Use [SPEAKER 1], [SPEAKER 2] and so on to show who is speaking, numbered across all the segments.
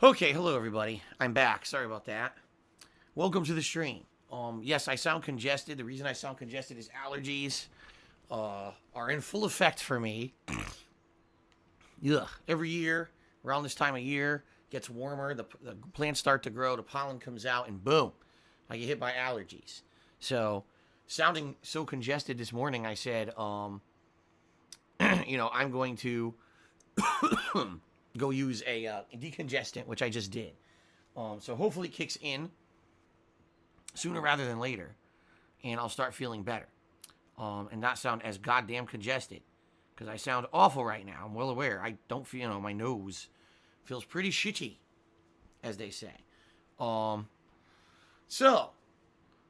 [SPEAKER 1] Okay, hello everybody. I'm back. Sorry about that. Welcome to the stream. Yes, I sound congested. The reason I sound congested is allergies are in full effect for me. Ugh. Every year, around this time of year, gets warmer. The plants start to grow. The pollen comes out, and boom, I get hit by allergies. So, sounding so congested this morning, I said, I'm going to go use a decongestant, which I just did. So hopefully it kicks in sooner rather than later, and I'll start feeling better, and not sound as goddamn congested, because I sound awful right now. I'm well aware. I don't feel, my nose feels pretty shitty, as they say. So,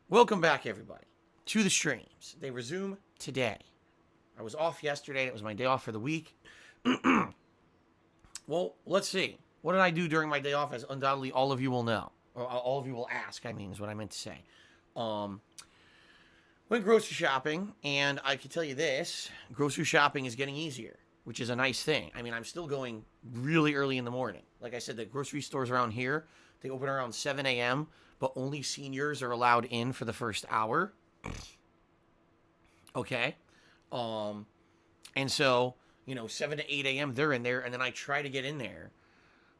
[SPEAKER 1] welcome back, everybody, to the streams. They resume today. I was off yesterday. It was my day off for the week. Well, let's see. What did I do during my day off, as undoubtedly all of you will know? Or all of you will ask, is what I meant to say. Went grocery shopping, and I can tell you this. Grocery shopping is getting easier, which is a nice thing. I'm still going really early in the morning. Like I said, the grocery stores around here, they open around 7 a.m., but only seniors are allowed in for the first hour. Okay? And so, 7 to 8 a.m., they're in there, and then I try to get in there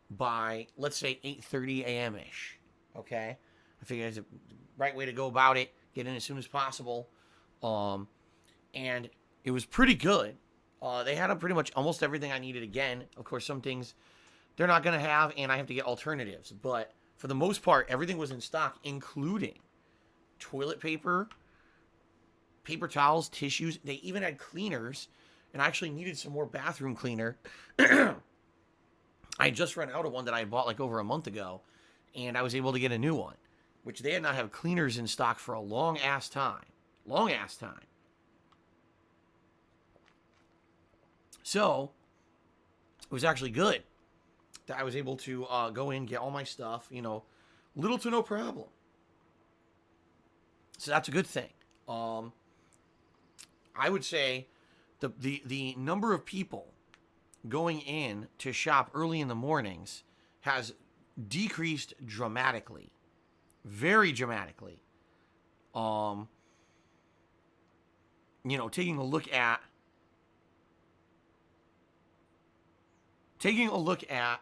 [SPEAKER 1] by, let's say, 8:30 a.m.-ish, okay? I figure it's the right way to go about it, get in as soon as possible, and it was pretty good. They had pretty much almost everything I needed again. Of course, some things they're not going to have, and I have to get alternatives, but for the most part, everything was in stock, including toilet paper, paper towels, tissues. They even had cleaners, and I actually needed some more bathroom cleaner. I just ran out of one that I bought like over a month ago, and I was able to get a new one, which they had not have cleaners in stock for a long ass time. So, it was actually good that I was able to go in, get all my stuff, little to no problem. So that's a good thing. I would say the number of people going in to shop early in the mornings has decreased dramatically, very dramatically. Taking a look at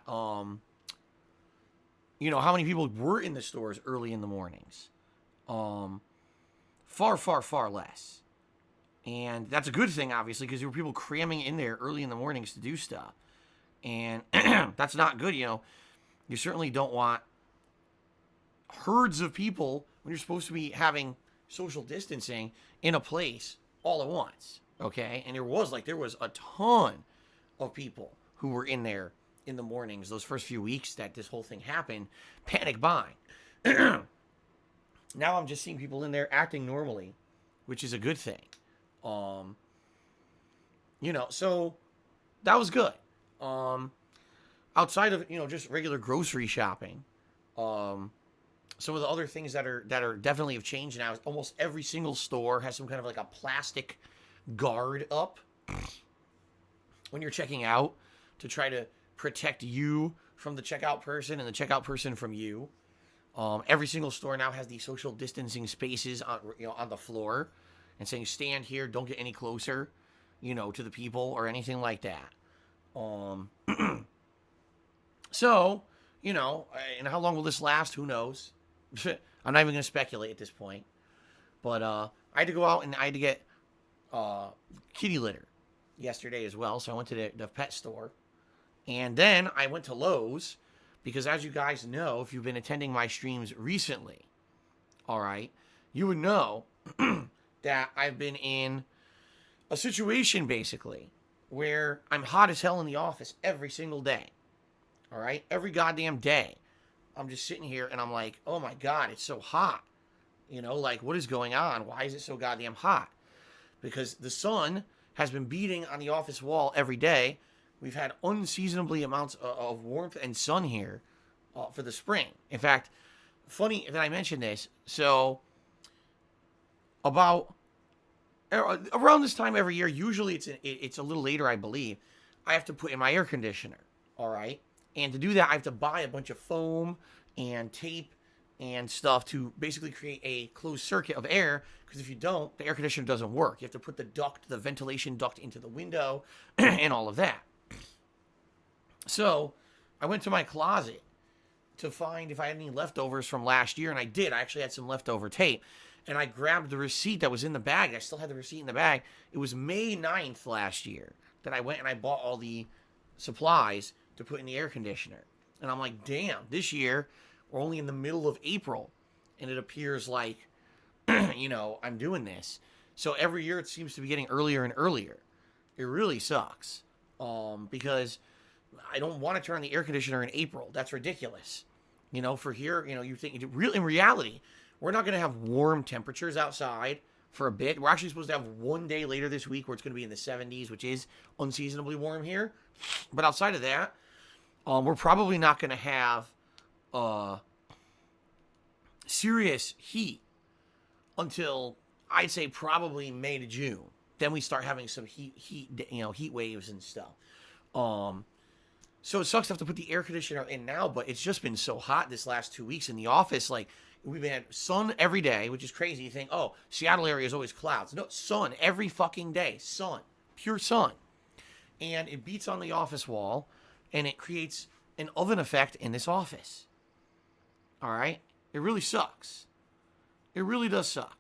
[SPEAKER 1] how many people were in the stores early in the mornings. Far, far, far less. And that's a good thing, obviously, because there were people cramming in there early in the mornings to do stuff. And that's not good, You certainly don't want herds of people when you're supposed to be having social distancing in a place all at once, okay? And there was a ton of people who were in there in the mornings, those first few weeks that this whole thing happened, panic buying. Now I'm just seeing people in there acting normally, which is a good thing. So that was good. Outside of, just regular grocery shopping, some of the other things that are definitely have changed now is almost every single store has some kind of like a plastic guard up when you're checking out to try to protect you from the checkout person and the checkout person from you. Every single store now has these social distancing spaces on the floor, and saying stand here, don't get any closer, to the people or anything like that. So, and how long will this last? Who knows? I'm not even going to speculate at this point. But I had to go out and I had to get kitty litter yesterday as well. So I went to the pet store. And then I went to Lowe's because, as you guys know, if you've been attending my streams recently, all right, you would know that I've been in a situation, basically, where I'm hot as hell in the office every single day. All right? Every goddamn day. I'm just sitting here and I'm like, oh my God, it's so hot. What is going on? Why is it so goddamn hot? Because the sun has been beating on the office wall every day. We've had unseasonably amounts of warmth and sun here for the spring. In fact, funny that I mentioned this. So, about around this time every year, usually it's a little later, I believe, I have to put in my air conditioner, all right? And to do that, I have to buy a bunch of foam and tape and stuff to basically create a closed circuit of air. Because if you don't, the air conditioner doesn't work. You have to put the ventilation duct into the window and all of that. So I went to my closet to find if I had any leftovers from last year, and I did. I actually had some leftover tape. And I grabbed the receipt that was in the bag. I still had the receipt in the bag. It was May 9th last year that I went and I bought all the supplies to put in the air conditioner. And I'm like, damn, this year we're only in the middle of April. And it appears like, I'm doing this. So every year it seems to be getting earlier and earlier. It really sucks. Because I don't want to turn on the air conditioner in April. That's ridiculous. For here, you think, in reality, we're not going to have warm temperatures outside for a bit. We're actually supposed to have one day later this week where it's going to be in the 70s, which is unseasonably warm here. But outside of that, we're probably not going to have serious heat until I'd say probably May to June. Then we start having some heat waves and stuff. So it sucks to have to put the air conditioner in now, but it's just been so hot this last 2 weeks in the office. Like, we've had sun every day, which is crazy. You think, oh, Seattle area is always clouds. No, sun every fucking day. Sun. Pure sun. And it beats on the office wall, and it creates an oven effect in this office. All right? It really sucks. It really does suck.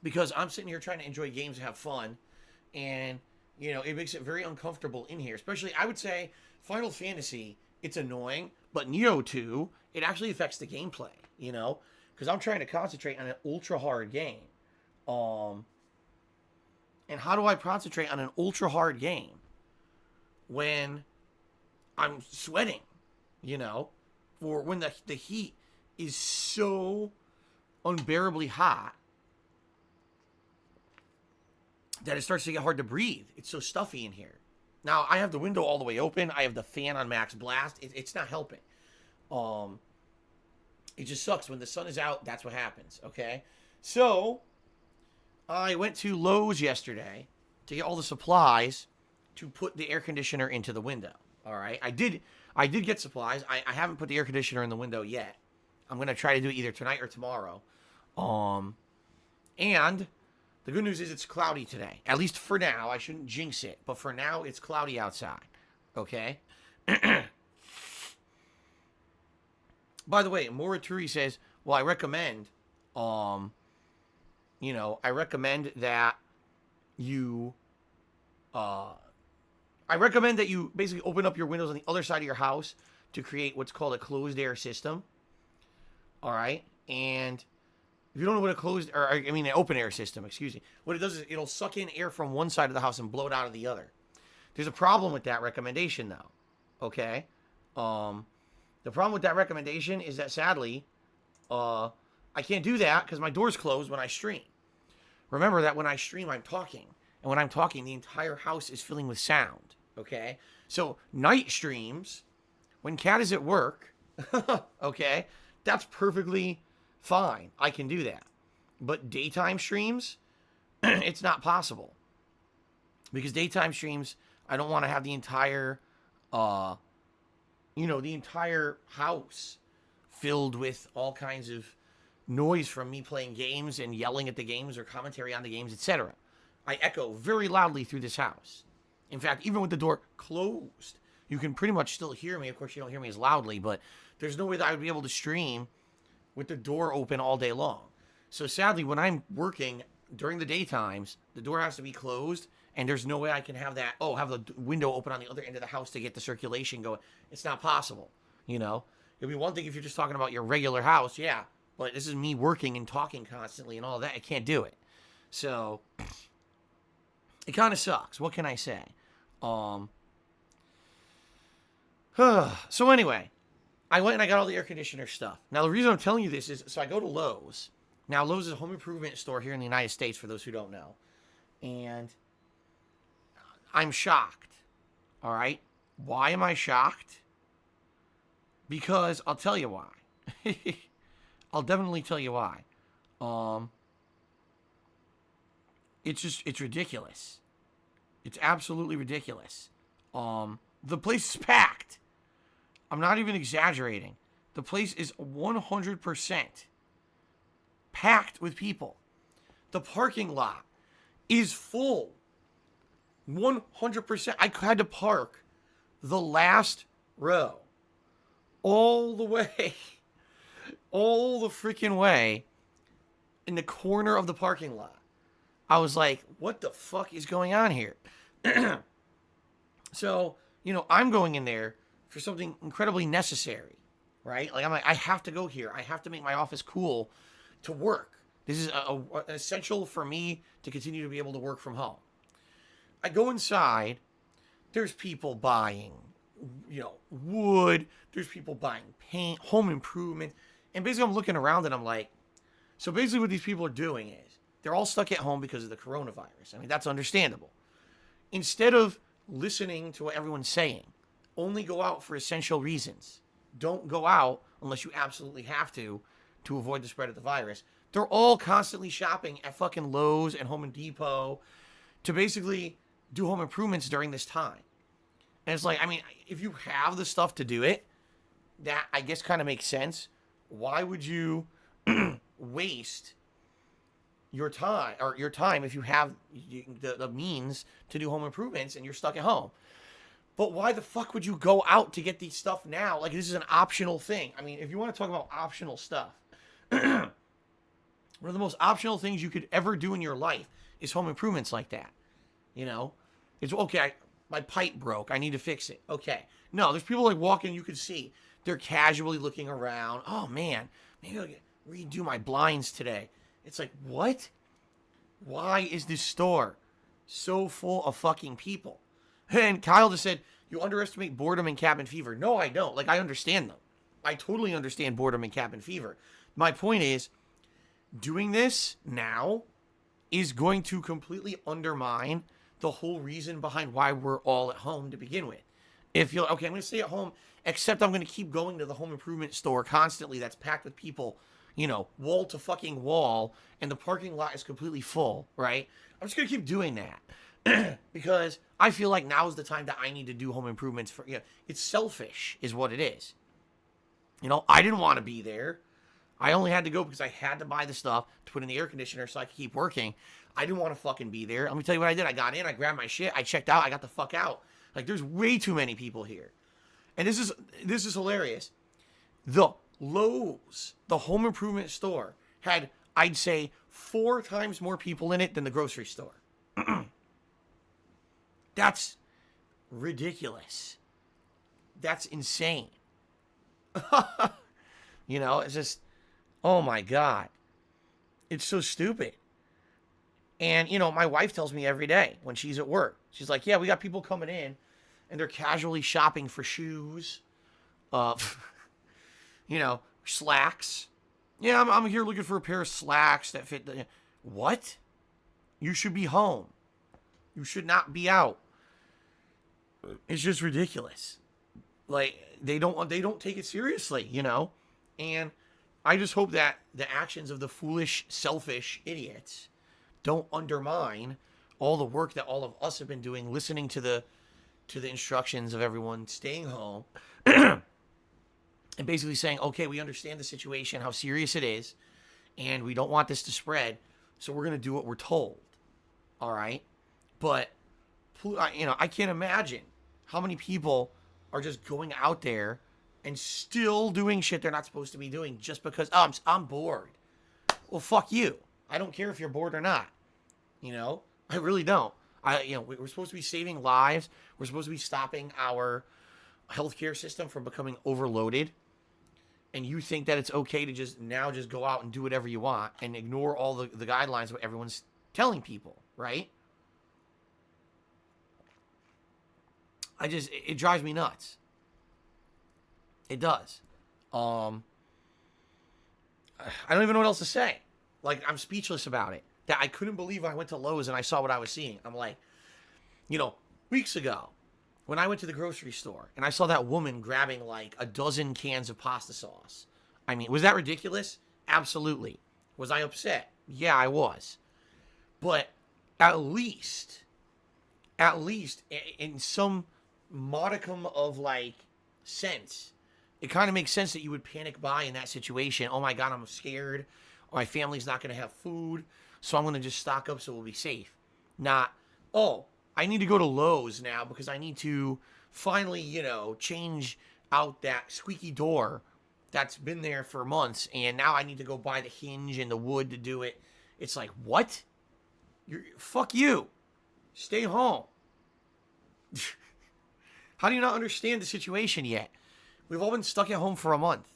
[SPEAKER 1] Because I'm sitting here trying to enjoy games and have fun, and, it makes it very uncomfortable in here. Especially, I would say, Final Fantasy, it's annoying, but Neo 2, it actually affects the gameplay, because I'm trying to concentrate on an ultra hard game. And how do I concentrate on an ultra hard game when I'm sweating, or when the heat is so unbearably hot that it starts to get hard to breathe. It's so stuffy in here. Now, I have the window all the way open. I have the fan on max blast. It's not helping. It just sucks. When the sun is out, that's what happens, okay? So, I went to Lowe's yesterday to get all the supplies to put the air conditioner into the window, all right? I did get supplies. I haven't put the air conditioner in the window yet. I'm going to try to do it either tonight or tomorrow. And the good news is it's cloudy today. At least for now. I shouldn't jinx it. But for now, it's cloudy outside. Okay? By the way, Morituri says, well, I recommend, I recommend that you basically open up your windows on the other side of your house to create what's called a closed air system. All right? And if you don't know what an open air system, excuse me. What it does is it'll suck in air from one side of the house and blow it out of the other. There's a problem with that recommendation, though. Okay? The problem with that recommendation is that, sadly, I can't do that because my door's closed when I stream. Remember that when I stream, I'm talking. And when I'm talking, the entire house is filling with sound. Okay? So, night streams, when Kat is at work, okay, that's perfectly fine. I can do that. But daytime streams, it's not possible. Because daytime streams, I don't want to have the entire, the entire house filled with all kinds of noise from me playing games and yelling at the games or commentary on the games, etc. I echo very loudly through this house. In fact, even with the door closed, you can pretty much still hear me. Of course, you don't hear me as loudly, but there's no way that I would be able to stream with the door open all day long. So sadly, when I'm working during the daytimes, the door has to be closed, and there's no way I can have have the window open on the other end of the house to get the circulation going. It's not possible, It'd be one thing if you're just talking about your regular house, yeah, but this is me working and talking constantly and all that. I can't do it. So, it kind of sucks. What can I say? So anyway, I went and I got all the air conditioner stuff. Now, the reason I'm telling you this is, so I go to Lowe's. Now, Lowe's is a home improvement store here in the United States, for those who don't know. And I'm shocked. All right? Why am I shocked? Because I'll tell you why. I'll definitely tell you why. It's ridiculous. It's absolutely ridiculous. The place is packed. I'm not even exaggerating. The place is 100% packed with people. The parking lot is full. 100%. I had to park the last row all the way, all the freaking way in the corner of the parking lot. I was like, what the fuck is going on here? So, I'm going in there for something incredibly necessary, right? Like, I'm like, I have to go here. I have to make my office cool to work. This is essential for me to continue to be able to work from home. I go inside. There's people buying, wood. There's people buying paint, home improvement. And basically, I'm looking around and I'm like, so basically what these people are doing is they're all stuck at home because of the coronavirus. I mean, that's understandable. Instead of listening to what everyone's saying, only go out for essential reasons. Don't go out unless you absolutely have to avoid the spread of the virus. They're all constantly shopping at fucking Lowe's and Home Depot to basically do home improvements during this time. And it's like, I mean, if you have the stuff to do it, that I guess kind of makes sense. Why would you waste your time if you have the means to do home improvements and you're stuck at home? But why the fuck would you go out to get these stuff now? Like, this is an optional thing. I mean, if you want to talk about optional stuff, one of the most optional things you could ever do in your life is home improvements like that. It's okay. My pipe broke. I need to fix it. Okay. No, there's people like walking. You could see they're casually looking around. Oh man, maybe I'll redo my blinds today. It's like, what? Why is this store so full of fucking people? And Kyle just said, you underestimate boredom and cabin fever. No, I don't. Like, I understand them. I totally understand boredom and cabin fever. My point is, doing this now is going to completely undermine the whole reason behind why we're all at home to begin with. If you're, okay, I'm going to stay at home, except I'm going to keep going to the home improvement store constantly that's packed with people, wall to fucking wall, and the parking lot is completely full, right? I'm just going to keep doing that because I feel like now is the time that I need to do home improvements for, it's selfish is what it is. I didn't want to be there. I only had to go because I had to buy the stuff to put in the air conditioner so I could keep working. I didn't want to fucking be there. Let me tell you what I did. I got in, I grabbed my shit, I checked out, I got the fuck out. Like, there's way too many people here. And this is hilarious. The Lowe's, the home improvement store, had, I'd say, 4 times more people in it than the grocery store. That's ridiculous. That's insane. It's just, oh my God. It's so stupid. And, my wife tells me every day when she's at work, she's like, yeah, we got people coming in and they're casually shopping for shoes, slacks. Yeah, I'm here looking for a pair of slacks that fit the... What? You should be home. You should not be out. It's just ridiculous. Like, they don't take it seriously, And I just hope that the actions of the foolish, selfish idiots don't undermine all the work that all of us have been doing, listening to the instructions of everyone, staying home, and basically saying, okay, we understand the situation, how serious it is, and we don't want this to spread, so we're going to do what we're told. All right? But, I can't imagine how many people are just going out there and still doing shit they're not supposed to be doing just because, I'm bored. Well, fuck you. I don't care if you're bored or not. I really don't. We're supposed to be saving lives. We're supposed to be stopping our healthcare system from becoming overloaded. And you think that it's okay to just go out and do whatever you want and ignore all the guidelines what everyone's telling people, right? It drives me nuts. It does. I don't even know what else to say. Like, I'm speechless about it. That I couldn't believe I went to Lowe's and I saw what I was seeing. I'm like, weeks ago, when I went to the grocery store and I saw that woman grabbing like a dozen cans of pasta sauce. I mean, was that ridiculous? Absolutely. Was I upset? Yeah, I was. But at least in some modicum of like sense, it kind of makes sense that you would panic buy in that situation. Oh my God, I'm scared. My family's not going to have food, so I'm going to just stock up so we'll be safe. Not, oh, I need to go to Lowe's now because I need to finally, change out that squeaky door that's been there for months, and now I need to go buy the hinge and the wood to do it. It's like, what? Fuck you. Stay home. How do you not understand the situation yet? We've all been stuck at home for a month.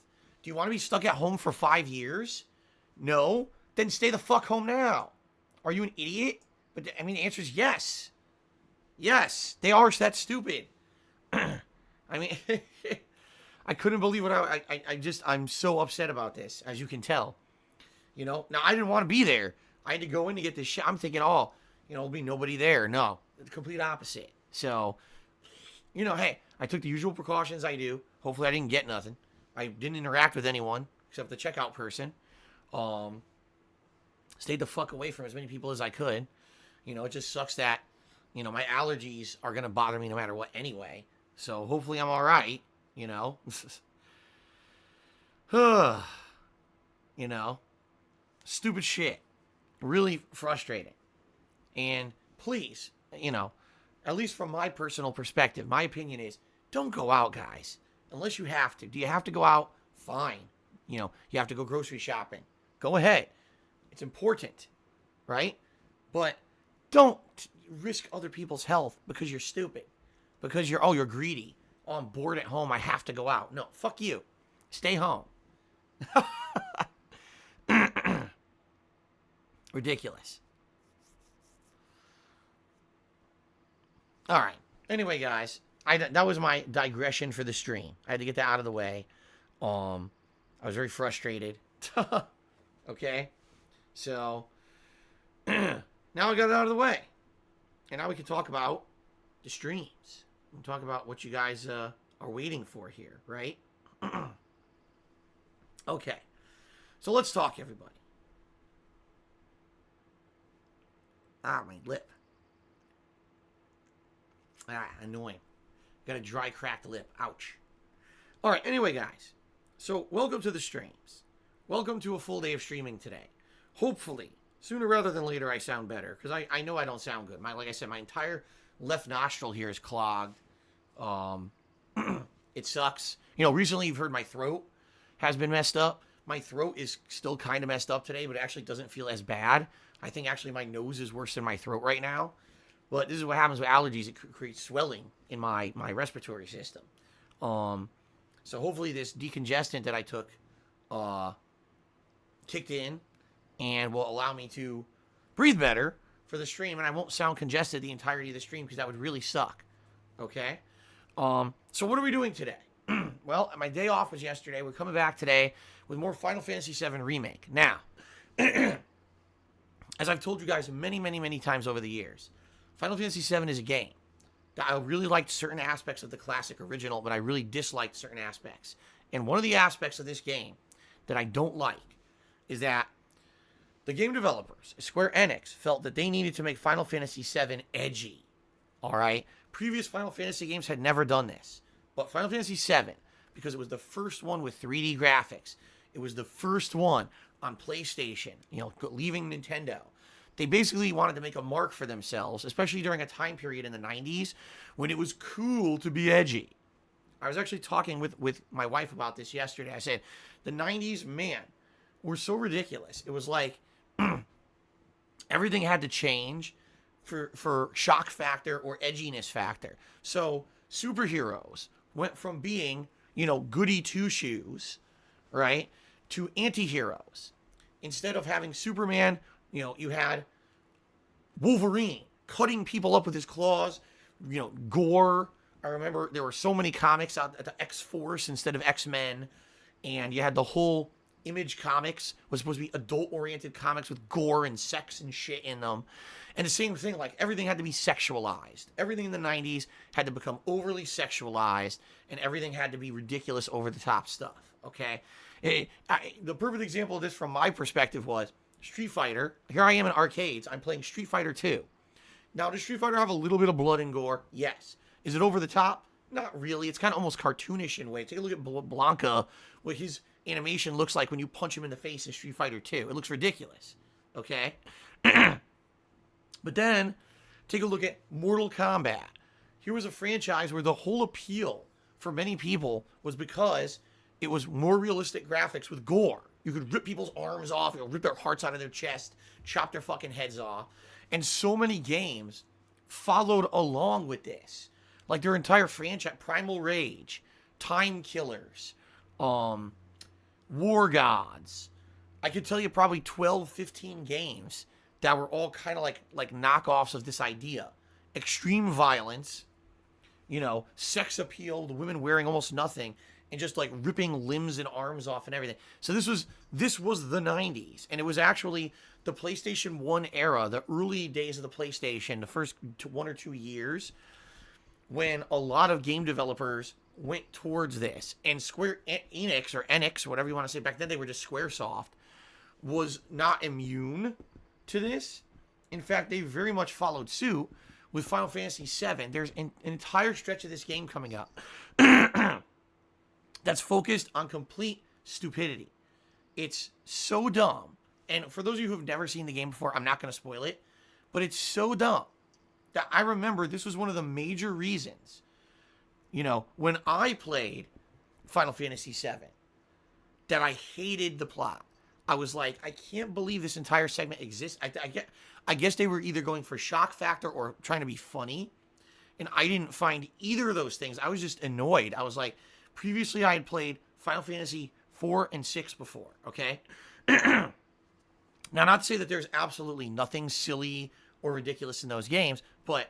[SPEAKER 1] Do you want to be stuck at home for 5 years? No? Then stay the fuck home now. Are you an idiot? But, the answer is yes. Yes, they are that stupid. I couldn't believe what I'm so upset about this, as you can tell. Now I didn't want to be there. I had to go in to get this shit. I'm thinking, there'll be nobody there. No, the complete opposite. So, hey, I took the usual precautions I do. Hopefully I didn't get nothing. I didn't interact with anyone except the checkout person. Stayed the fuck away from as many people as I could. It just sucks that, my allergies are going to bother me no matter what anyway. So hopefully I'm all right, Stupid shit. Really frustrating. And please, at least from my personal perspective, my opinion is, don't go out, guys. Unless you have to. Do you have to go out? Fine. You have to go grocery shopping. Go ahead. It's important, right? But don't risk other people's health because you're stupid. Because you're greedy. Oh, I'm bored at home. I have to go out. No, fuck you. Stay home. Ridiculous. All right. Anyway, guys, that was my digression for the stream. I had to get that out of the way. I was very frustrated. Okay? So, now I got it out of the way. And now we can talk about the streams. We can talk about what you guys are waiting for here, right? Okay. So let's talk, everybody. Ah, my lip. Ah, annoying. Got a dry, cracked lip. Ouch. All right, anyway, guys. So, welcome to the streams. Welcome to a full day of streaming today. Hopefully, sooner rather than later, I sound better. Because I know I don't sound good. Like I said, my entire left nostril here is clogged. It sucks. Recently you've heard my throat has been messed up. My throat is still kind of messed up today, but it actually doesn't feel as bad. I think actually my nose is worse than my throat right now. But this is what happens with allergies. It creates swelling in my respiratory system. So hopefully this decongestant that I took kicked in and will allow me to breathe better for the stream, and I won't sound congested the entirety of the stream because that would really suck. Okay? So what are we doing today? Well, my day off was yesterday. We're coming back today with more Final Fantasy VII Remake. Now, as I've told you guys many, many, many times over the years, Final Fantasy VII is a game that I really liked certain aspects of the classic original, but I really disliked certain aspects. And one of the aspects of this game that I don't like is that the game developers, Square Enix, felt that they needed to make Final Fantasy VII edgy. All right? Previous Final Fantasy games had never done this. But Final Fantasy VII, because it was the first one with 3D graphics, it was the first one on PlayStation, leaving Nintendo. They basically wanted to make a mark for themselves, especially during a time period in the 90s when it was cool to be edgy. I was actually talking with my wife about this yesterday. I said, the 90s, man, were so ridiculous. It was like everything had to change for shock factor or edginess factor. So superheroes went from being, goody two-shoes, right, to anti-heroes. Instead of having Superman, you had Wolverine cutting people up with his claws, gore. I remember there were so many comics out at the X-Force instead of X-Men, and you had the whole Image Comics was supposed to be adult-oriented comics with gore and sex and shit in them. And the same thing, like, everything had to be sexualized. Everything in the 90s had to become overly sexualized, and everything had to be ridiculous, over-the-top stuff, okay? The perfect example of this from my perspective was Street Fighter. Here I am in arcades. I'm playing Street Fighter 2. Now, does Street Fighter have a little bit of blood and gore? Yes. Is it over the top? not really. It's kind of almost cartoonish in a way. Take a look at Blanca, what his animation looks like when you punch him in the face in Street Fighter 2. It looks ridiculous. Okay? But then, take a look at Mortal Kombat. Here was a franchise where the whole appeal for many people was because it was more realistic graphics with gore. You could rip people's arms off, rip their hearts out of their chest, chop their fucking heads off. And so many games followed along with this. Like their entire franchise, Primal Rage, Time Killers, War Gods. I could tell you probably 12, 15 games that were all kind of like knockoffs of this idea. Extreme violence, sex appeal, the women wearing almost nothing, and just like ripping limbs and arms off and everything. So this was the 90s, and it was actually the PlayStation 1 era, the early days of the PlayStation, the first 1 or 2 years, when a lot of game developers went towards this. And Square Enix, or Enix, whatever you want to say, back then they were just Squaresoft, was not immune to this. In fact, they very much followed suit with Final Fantasy VII. There's an entire stretch of this game coming up that's focused on complete stupidity. It's so dumb. And for those of you who have never seen the game before, I'm not going to spoil it, but it's so dumb that I remember this was one of the major reasons, when I played Final Fantasy VII, that I hated the plot. I was like, I can't believe this entire segment exists. I guess they were either going for shock factor or trying to be funny, and I didn't find either of those things. I was just annoyed. I was like, previously I had played Final Fantasy 4 and 6 before, okay? Now, not to say that there's absolutely nothing silly or ridiculous in those games, but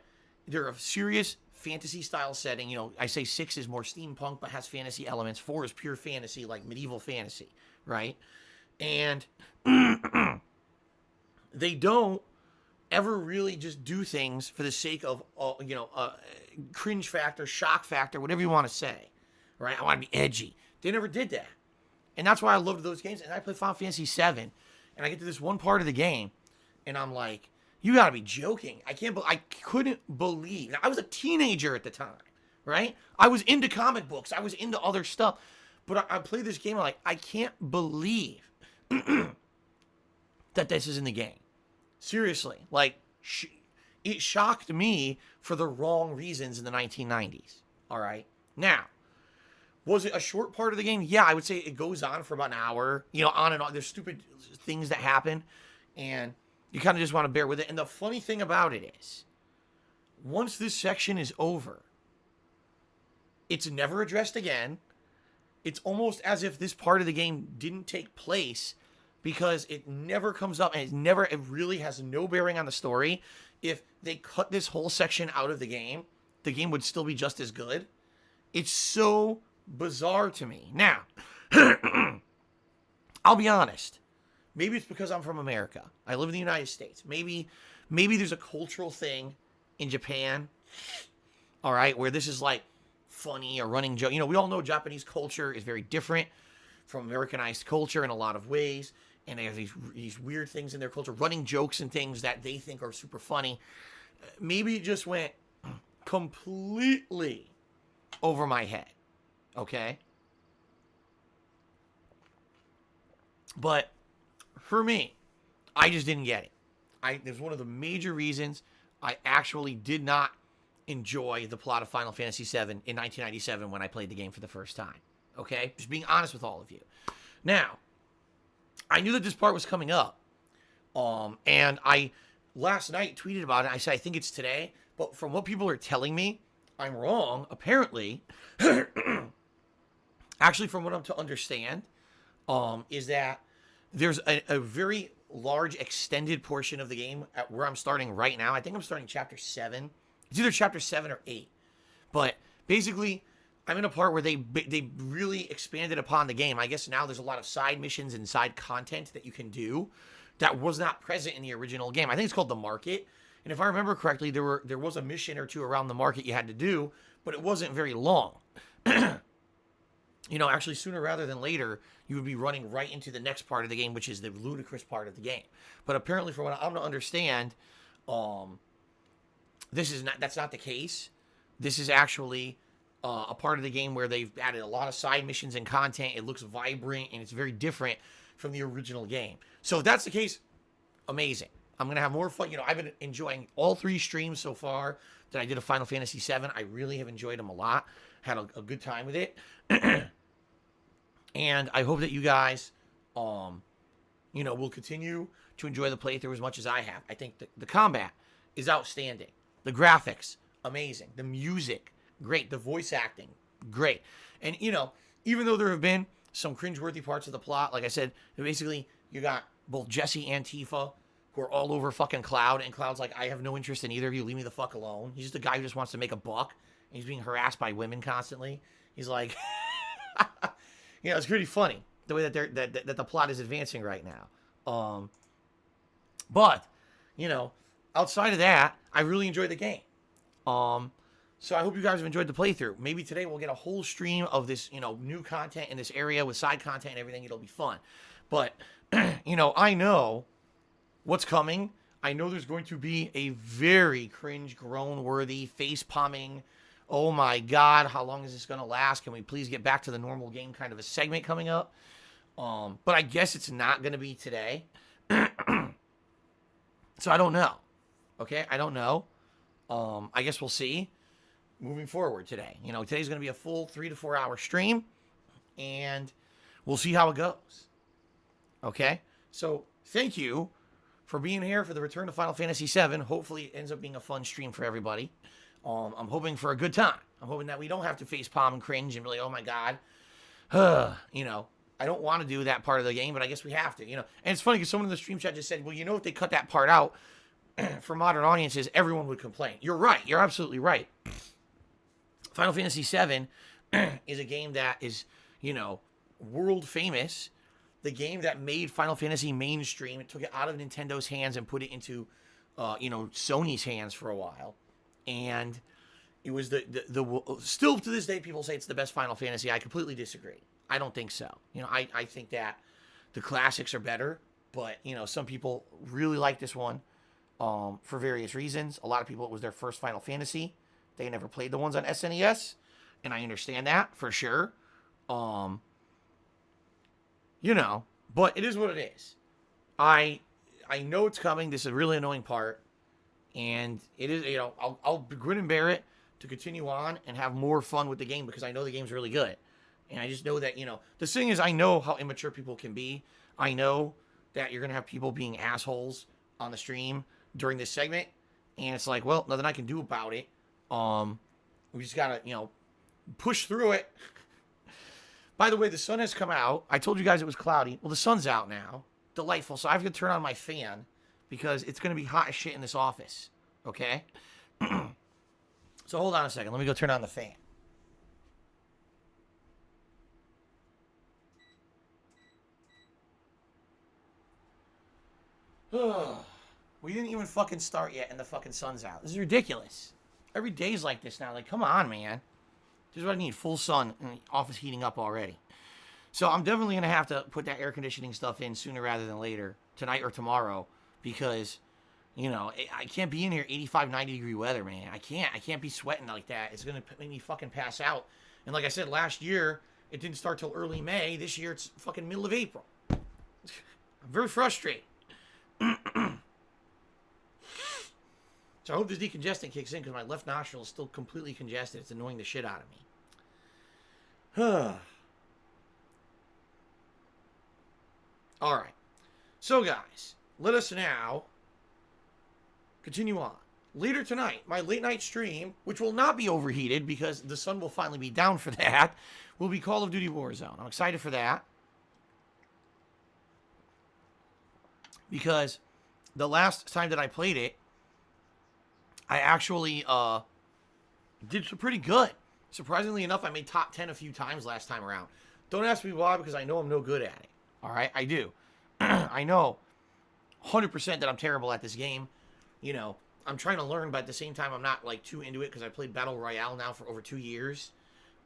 [SPEAKER 1] they're a serious fantasy-style setting. I say 6 is more steampunk, but has fantasy elements. 4 is pure fantasy, like medieval fantasy, right? And they don't ever really just do things for the sake of, cringe factor, shock factor, whatever you want to say, right? I want to be edgy. They never did that. And that's why I loved those games. And I played Final Fantasy VII, and I get to this one part of the game, and I'm like, you gotta be joking. I couldn't believe. Now, I was a teenager at the time, right? I was into comic books. I was into other stuff. But I played this game, I'm like, I can't believe that this is in the game. Seriously. Like, it shocked me for the wrong reasons in the 1990s. All right? Now, was it a short part of the game? Yeah, I would say it goes on for about an hour. On and on. There's stupid things that happen, and you kind of just want to bear with it. And the funny thing about it is, once this section is over, it's never addressed again. It's almost as if this part of the game didn't take place because it never comes up, and it really has no bearing on the story. If they cut this whole section out of the game would still be just as good. It's so bizarre to me. Now, I'll be honest. Maybe it's because I'm from America. I live in the United States. Maybe there's a cultural thing in Japan, all right, where this is like funny or running joke. We all know Japanese culture is very different from Americanized culture in a lot of ways, and they have these weird things in their culture, running jokes and things that they think are super funny. Maybe it just went completely over my head, okay? But for me, I just didn't get it. There's one of the major reasons I actually did not enjoy the plot of Final Fantasy VII in 1997 when I played the game for the first time. Okay? Just being honest with all of you. Now, I knew that this part was coming up. And I last night tweeted about it. I said, I think it's today. But from what people are telling me, I'm wrong. Apparently, actually, from what I'm to understand, is that there's a very large extended portion of the game at where I'm starting right now. I think I'm starting chapter 7. It's either chapter 7 or 8. But basically, I'm in a part where they really expanded upon the game. I guess now there's a lot of side missions and side content that you can do that was not present in the original game. I think it's called the Market. And if I remember correctly, there was a mission or two around the market you had to do, but it wasn't very long. Actually, sooner rather than later, you would be running right into the next part of the game, which is the ludicrous part of the game. But apparently, from what I'm to understand, that's not the case. This is actually a part of the game where they've added a lot of side missions and content. It looks vibrant and it's very different from the original game. So if that's the case, amazing. I'm going to have more fun. You know, I've been enjoying all 3 streams so far that I did of Final Fantasy VII. I really have enjoyed them a lot. Had a good time with it. And I hope that you guys, you know, will continue to enjoy the playthrough as much as I have. I think the combat is outstanding. The graphics, amazing. The music, great. The voice acting, great. And, you know, even though there have been some cringeworthy parts of the plot, like I said, basically you got both Jesse and Tifa who are all over fucking Cloud, and Cloud's like, I have no interest in either of you. Leave me the fuck alone. He's just a guy who just wants to make a buck, and he's being harassed by women constantly. He's like, you know, it's pretty funny the way that the plot is advancing right now. But, you know, outside of that, I really enjoyed the game. So I hope you guys have enjoyed the playthrough. Maybe today we'll get a whole stream of this, you know, new content in this area with side content and everything. It'll be fun. But, you know, I know what's coming. I know there's going to be a very cringe, groan-worthy, face-palming, oh my god, how long is this going to last? Can we please get back to the normal game kind of a segment coming up? But I guess it's not going to be today. So I don't know. Okay, I don't know. I guess we'll see moving forward today. You know, today's going to be a full 3 to 4 hour stream, and we'll see how it goes. Okay, so thank you for being here for the return to Final Fantasy VII. Hopefully it ends up being a fun stream for everybody. I'm hoping for a good time. I'm hoping that we don't have to face palm and cringe and be like, oh my god. You know, I don't want to do that part of the game, but I guess we have to, you know. And it's funny because someone in the stream chat just said, well, you know, if they cut that part out for modern audiences, everyone would complain. You're right. You're absolutely right. Final Fantasy VII is a game that is, you know, world famous. The game that made Final Fantasy mainstream. It took it out of Nintendo's hands and put it into, you know, Sony's hands for a while. And it was the still to this day, people say it's the best Final Fantasy. I completely disagree. I don't think so. You know, I think that the classics are better, but, you know, some people really like this one for various reasons. A lot of people, it was their first Final Fantasy. They never played the ones on SNES, and I understand that for sure. You know, but it is what it is. I know it's coming. This is a really annoying part, and it is, you know, I'll grin and bear it to continue on and have more fun with the game because I know the game's really good. And I just know that, you know, the thing is, I know how immature people can be. I know that you're going to have people being assholes on the stream during this segment. And it's like, well, nothing I can do about it. We just got to, you know, push through it. By the way, the sun has come out. I told you guys it was cloudy. Well, the sun's out now. Delightful. So I have to turn on my fan because it's going to be hot as shit in this office. Okay? So hold on a second. Let me go turn on the fan. We didn't even fucking start yet and the fucking sun's out. This is ridiculous. Every day's like this now. Like, come on, man. This is what I need. Full sun and the office heating up already. So I'm definitely going to have to put that air conditioning stuff in sooner rather than later. Tonight or tomorrow. Because, you know, I can't be in here 85, 90 degree weather, man. I can't be sweating like that. It's going to make me fucking pass out. And like I said, last year, it didn't start till early May. This year, it's fucking middle of April. I'm very frustrated. So I hope this decongestant kicks in because my left nostril is still completely congested. It's annoying the shit out of me. All right. So, guys, let us now continue on. Later tonight, my late night stream, which will not be overheated because the sun will finally be down for that, will be Call of Duty Warzone. I'm excited for that. Because the last time that I played it, I actually did pretty good. Surprisingly enough, I made top 10 a few times last time around. Don't ask me why, because I know I'm no good at it. All right, I do. I know 100% that I'm terrible at this game. You know, I'm trying to learn, but at the same time, I'm not, like, too into it because I played Battle Royale now for over 2 years.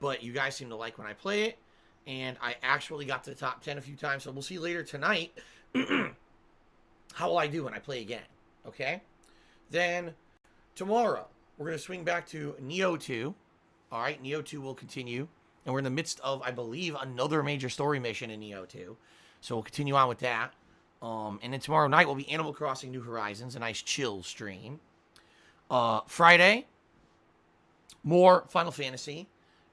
[SPEAKER 1] But you guys seem to like when I play it, and I actually got to the top 10 a few times. So we'll see later tonight how will I do when I play again, okay? Then tomorrow, we're going to swing back to Neo 2. All right, Neo 2 will continue. And we're in the midst of, I believe, another major story mission in Neo 2. So we'll continue on with that. And then tomorrow night will be Animal Crossing New Horizons, a nice chill stream. Friday, more Final Fantasy.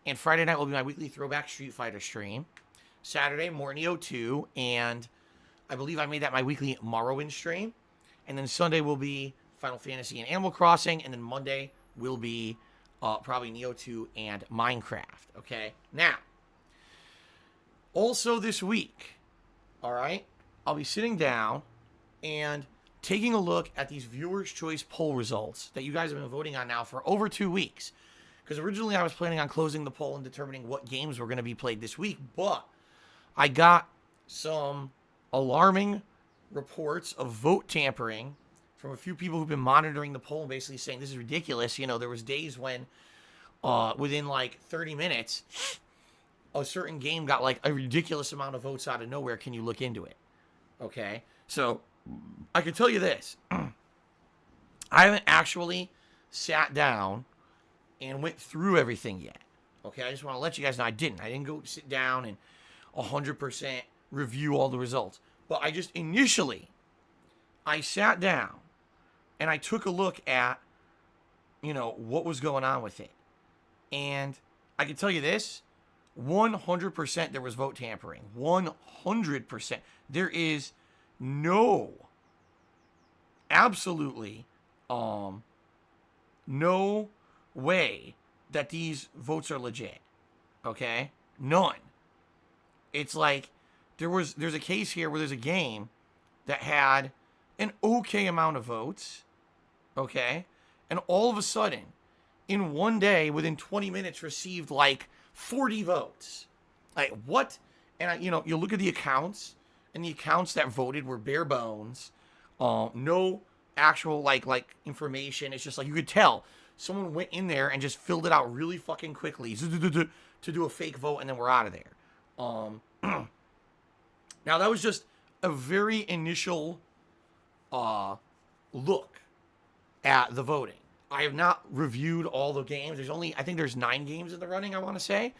[SPEAKER 1] And Friday night will be my weekly Throwback Street Fighter stream. Saturday, more Neo 2. And I believe I made that my weekly Morrowind stream. And then Sunday will be Final Fantasy and Animal Crossing. And then Monday will be probably Neo 2 and Minecraft. Okay? Now, also this week, all right, I'll be sitting down and taking a look at these Viewers' Choice poll results that you guys have been voting on now for over 2 weeks. Because originally I was planning on closing the poll and determining what games were going to be played this week. But I got some alarming reports of vote tampering from a few people who've been monitoring the poll and basically saying this is ridiculous. You know, there was days when within like 30 minutes, a certain game got like a ridiculous amount of votes out of nowhere. Can you look into it? Okay. So I can tell you this. I haven't actually sat down and went through everything yet. Okay. I just want to let you guys know I didn't. I didn't go sit down and 100% review all the results. But I just initially, I sat down and I took a look at, you know, what was going on with it. And I can tell you this, 100% there was vote tampering. 100%. There is absolutely, no way that these votes are legit. Okay? None. It's like, there's a case here where there's a game that had an okay amount of votes. Okay? And all of a sudden, in one day, within 20 minutes, received like 40 votes. Like, what? And, you know, you look at the accounts, and the accounts that voted were bare bones. No actual, like information. It's just like, you could tell someone went in there and just filled it out really fucking quickly to do a fake vote, and then we're out of there. Now, that was just a very initial look at the voting. I have not reviewed all the games. I think there's 9 games in the running, I want to say.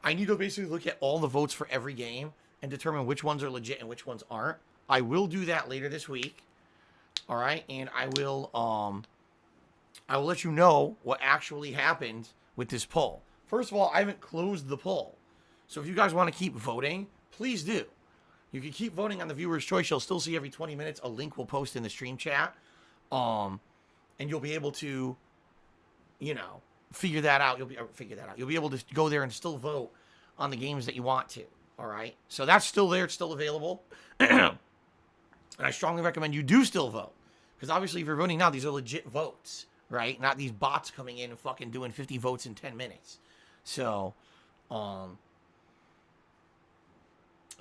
[SPEAKER 1] I need to basically look at all the votes for every game and determine which ones are legit and which ones aren't. I will do that later this week. All right, and I will let you know what actually happened with this poll. First of all, I haven't closed the poll. So if you guys want to keep voting, please do. You can keep voting on the Viewer's Choice. You'll still see every 20 minutes. A link will post in the stream chat. And you'll be able to, you know, figure that out. You'll be able to go there and still vote on the games that you want to. All right. So that's still there. It's still available. And I strongly recommend you do still vote. Because obviously if you're voting now, these are legit votes, right? Not these bots coming in and fucking doing 50 votes in 10 minutes. So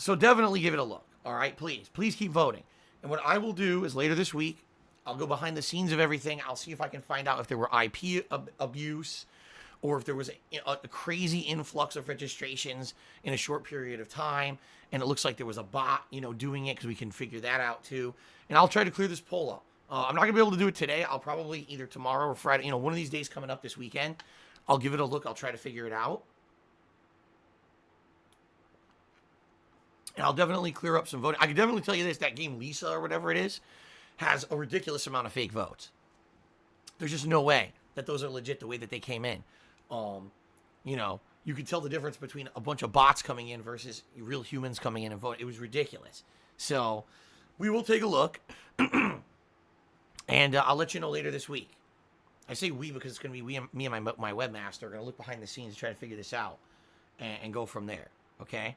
[SPEAKER 1] definitely give it a look. All right. Please keep voting. And what I will do is later this week, I'll go behind the scenes of everything. I'll see if I can find out if there were IP abuse or if there was a crazy influx of registrations in a short period of time. And it looks like there was a bot, you know, doing it, because we can figure that out too. And I'll try to clear this poll up. I'm not going to be able to do it today. I'll probably either tomorrow or Friday, you know, one of these days coming up this weekend. I'll give it a look. I'll try to figure it out. And I'll definitely clear up some voting. I can definitely tell you this, that game Lisa or whatever it is, has a ridiculous amount of fake votes. There's just no way that those are legit the way that they came in. You know, you could tell the difference between a bunch of bots coming in versus real humans coming in and voting. It was ridiculous. So we will take a look. And I'll let you know later this week. I say we because it's going to be me and my webmaster are going to look behind the scenes and try to figure this out and go from there. Okay?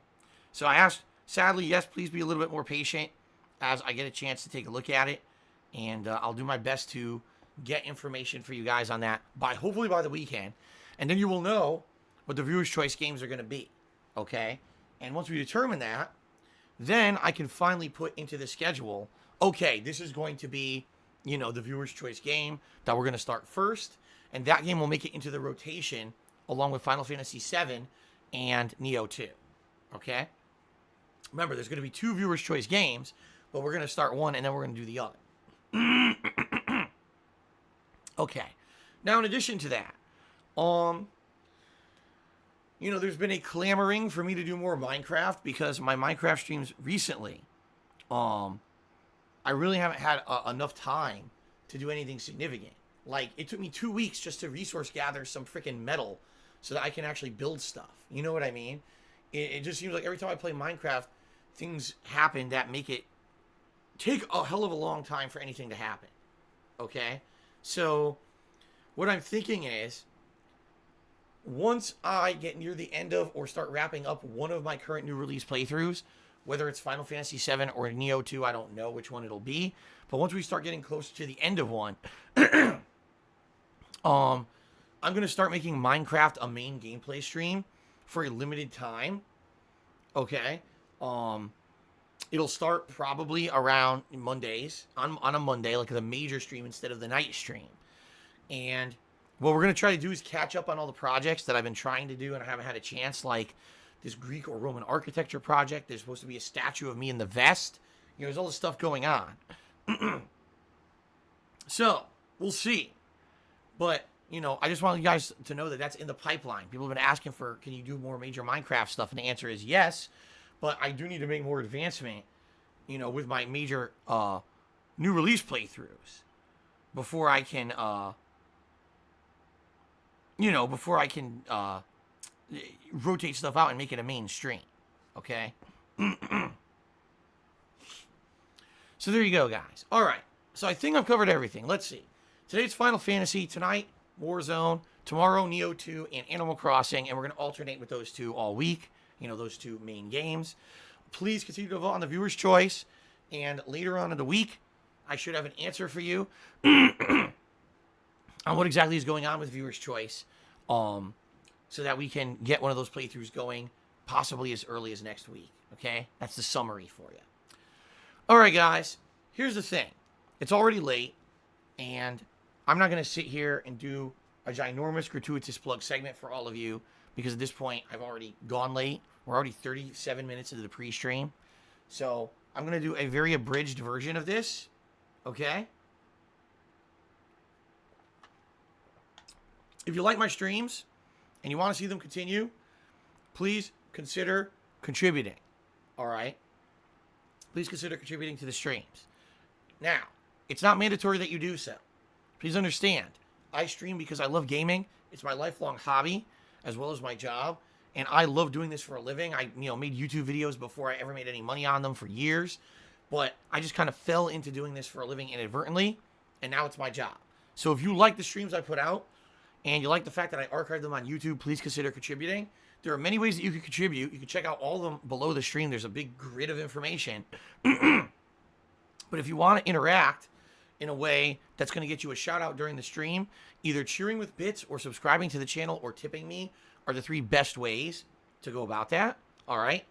[SPEAKER 1] So I asked, sadly, yes, please be a little bit more patient as I get a chance to take a look at it. And I'll do my best to get information for you guys on that hopefully by the weekend. And then you will know what the Viewer's Choice games are going to be. Okay? And once we determine that, then I can finally put into the schedule, okay, this is going to be, you know, the Viewer's Choice game that we're going to start first. And that game will make it into the rotation along with Final Fantasy VII and Neo 2. Okay? Remember, there's going to be 2 Viewer's Choice games, but we're going to start one and then we're going to do the other. Okay. Now, in addition to that, you know, there's been a clamoring for me to do more Minecraft because my Minecraft streams recently, I really haven't had enough time to do anything significant. Like, it took me 2 weeks just to resource gather some freaking metal so that I can actually build stuff. You know what I mean? It just seems like every time I play Minecraft, things happen that make it take a hell of a long time for anything to happen. Okay? So, what I'm thinking is, once I get near the end of or start wrapping up one of my current new release playthroughs, whether it's Final Fantasy VII or Neo 2, I don't know which one it'll be. But once we start getting closer to the end of one, I'm going to start making Minecraft a main gameplay stream for a limited time. Okay? It'll start probably around Mondays, on a Monday, like the major stream instead of the night stream. And what we're going to try to do is catch up on all the projects that I've been trying to do and I haven't had a chance, like this Greek or Roman architecture project. There's supposed to be a statue of me in the vest. You know, there's all this stuff going on. So, we'll see. But, you know, I just want you guys to know that that's in the pipeline. People have been asking for, can you do more major Minecraft stuff? And the answer is yes. But I do need to make more advancement, you know, with my major new release playthroughs before I can, rotate stuff out and make it a mainstream. Okay? So there you go, guys. All right. So I think I've covered everything. Let's see. Today's Final Fantasy. Tonight, Warzone. Tomorrow, Neo 2 and Animal Crossing. And we're going to alternate with those two all week. You know, those two main games. Please continue to vote on the viewer's choice. And later on in the week, I should have an answer for you on what exactly is going on with viewer's choice. So that we can get one of those playthroughs going possibly as early as next week. Okay? That's the summary for you. All right, guys. Here's the thing. It's already late, and I'm not going to sit here and do a ginormous gratuitous plug segment for all of you because at this point, I've already gone late. We're already 37 minutes into the pre-stream. So I'm going to do a very abridged version of this. Okay? If you like my streams and you want to see them continue, please consider contributing. All right? Please consider contributing to the streams. Now, it's not mandatory that you do so. Please understand, I stream because I love gaming. It's my lifelong hobby as well as my job. And I love doing this for a living. I made YouTube videos before I ever made any money on them for years. But I just kind of fell into doing this for a living inadvertently. And now it's my job. So if you like the streams I put out, and you like the fact that I archive them on YouTube, please consider contributing. There are many ways that you can contribute. You can check out all of them below the stream. There's a big grid of information. But if you want to interact in a way that's going to get you a shout out during the stream, either cheering with bits or subscribing to the channel or tipping me are the three best ways to go about that. All right.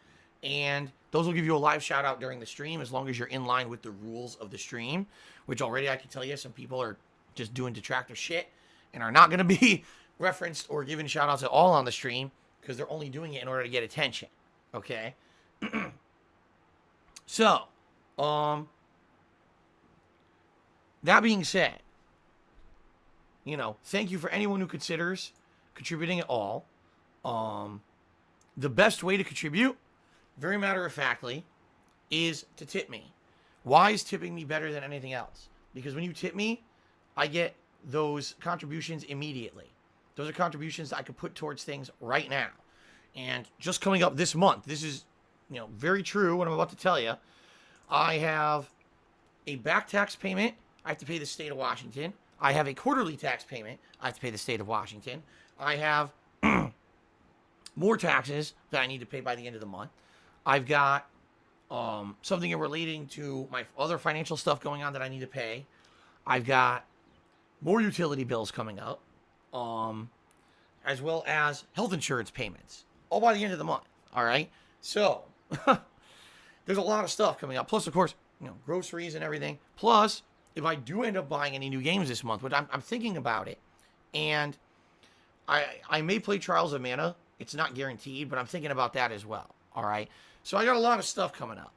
[SPEAKER 1] And those will give you a live shout out during the stream as long as you're in line with the rules of the stream, which already I can tell you some people are just doing detractor shit and are not going to be referenced or given shout outs at all on the stream because they're only doing it in order to get attention. Okay. So, that being said, thank you for anyone who considers contributing at all. The best way to contribute, very matter-of-factly, is to tip me. Why is tipping me better than anything else? Because when you tip me, I get those contributions immediately. Those are contributions that I could put towards things right now. And just coming up this month, this is, very true what I'm about to tell you. I have a back tax payment I have to pay the state of Washington. I have a quarterly tax payment I have to pay the state of Washington. I have more taxes that I need to pay by the end of the month. I've got something relating to my other financial stuff going on that I need to pay. I've got more utility bills coming up, as well as health insurance payments, all by the end of the month. All right. So there's a lot of stuff coming up. Plus, of course, groceries and everything. Plus, if I do end up buying any new games this month, which I'm thinking about it, and I may play Trials of Mana. It's not guaranteed, but I'm thinking about that as well. All right. So I got a lot of stuff coming up.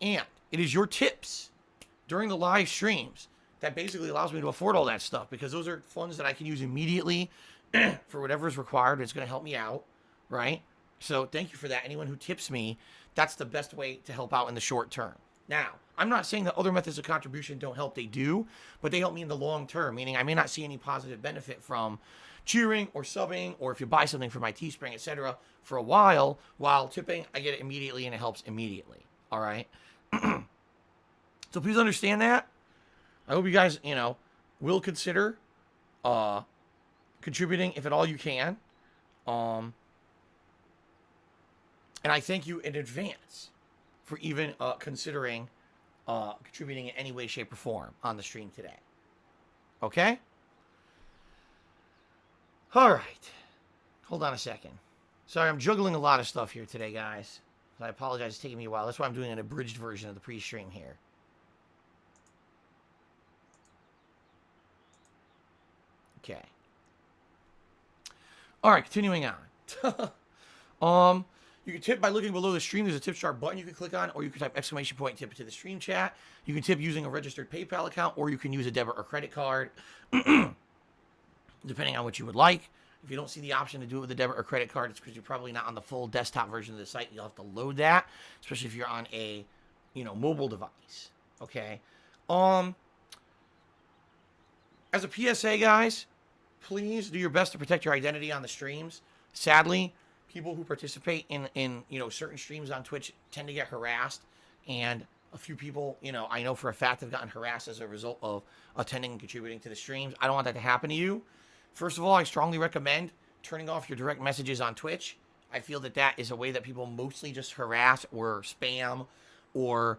[SPEAKER 1] And it is your tips during the live streams that basically allows me to afford all that stuff because those are funds that I can use immediately for whatever is required. It's going to help me out, right? So thank you for that. Anyone who tips me, that's the best way to help out in the short term. Now, I'm not saying that other methods of contribution don't help. They do, but they help me in the long term, meaning I may not see any positive benefit from cheering or subbing, or if you buy something from my Teespring, etc., for a while tipping, I get it immediately and it helps immediately. All right? So please understand that. I hope you guys, will consider contributing if at all you can. And I thank you in advance for even considering contributing in any way, shape, or form on the stream today. Okay? All right. Hold on a second. Sorry, I'm juggling a lot of stuff here today, guys. I apologize, it's taking me a while. That's why I'm doing an abridged version of the pre-stream here. Okay. All right, continuing on. You can tip by looking below the stream. There's a tip jar button you can click on, or you can type exclamation point tip into the stream chat. You can tip using a registered PayPal account, or you can use a debit or credit card, depending on what you would like. If you don't see the option to do it with a debit or credit card, it's because you're probably not on the full desktop version of the site. You'll have to load that, especially if you're on a, mobile device. Okay. As a PSA, guys, please do your best to protect your identity on the streams. Sadly, people who participate in certain streams on Twitch tend to get harassed, and a few people, I know for a fact have gotten harassed as a result of attending and contributing to the streams. I don't want that to happen to you. First of all, I strongly recommend turning off your direct messages on Twitch. I feel that that is a way that people mostly just harass or spam or,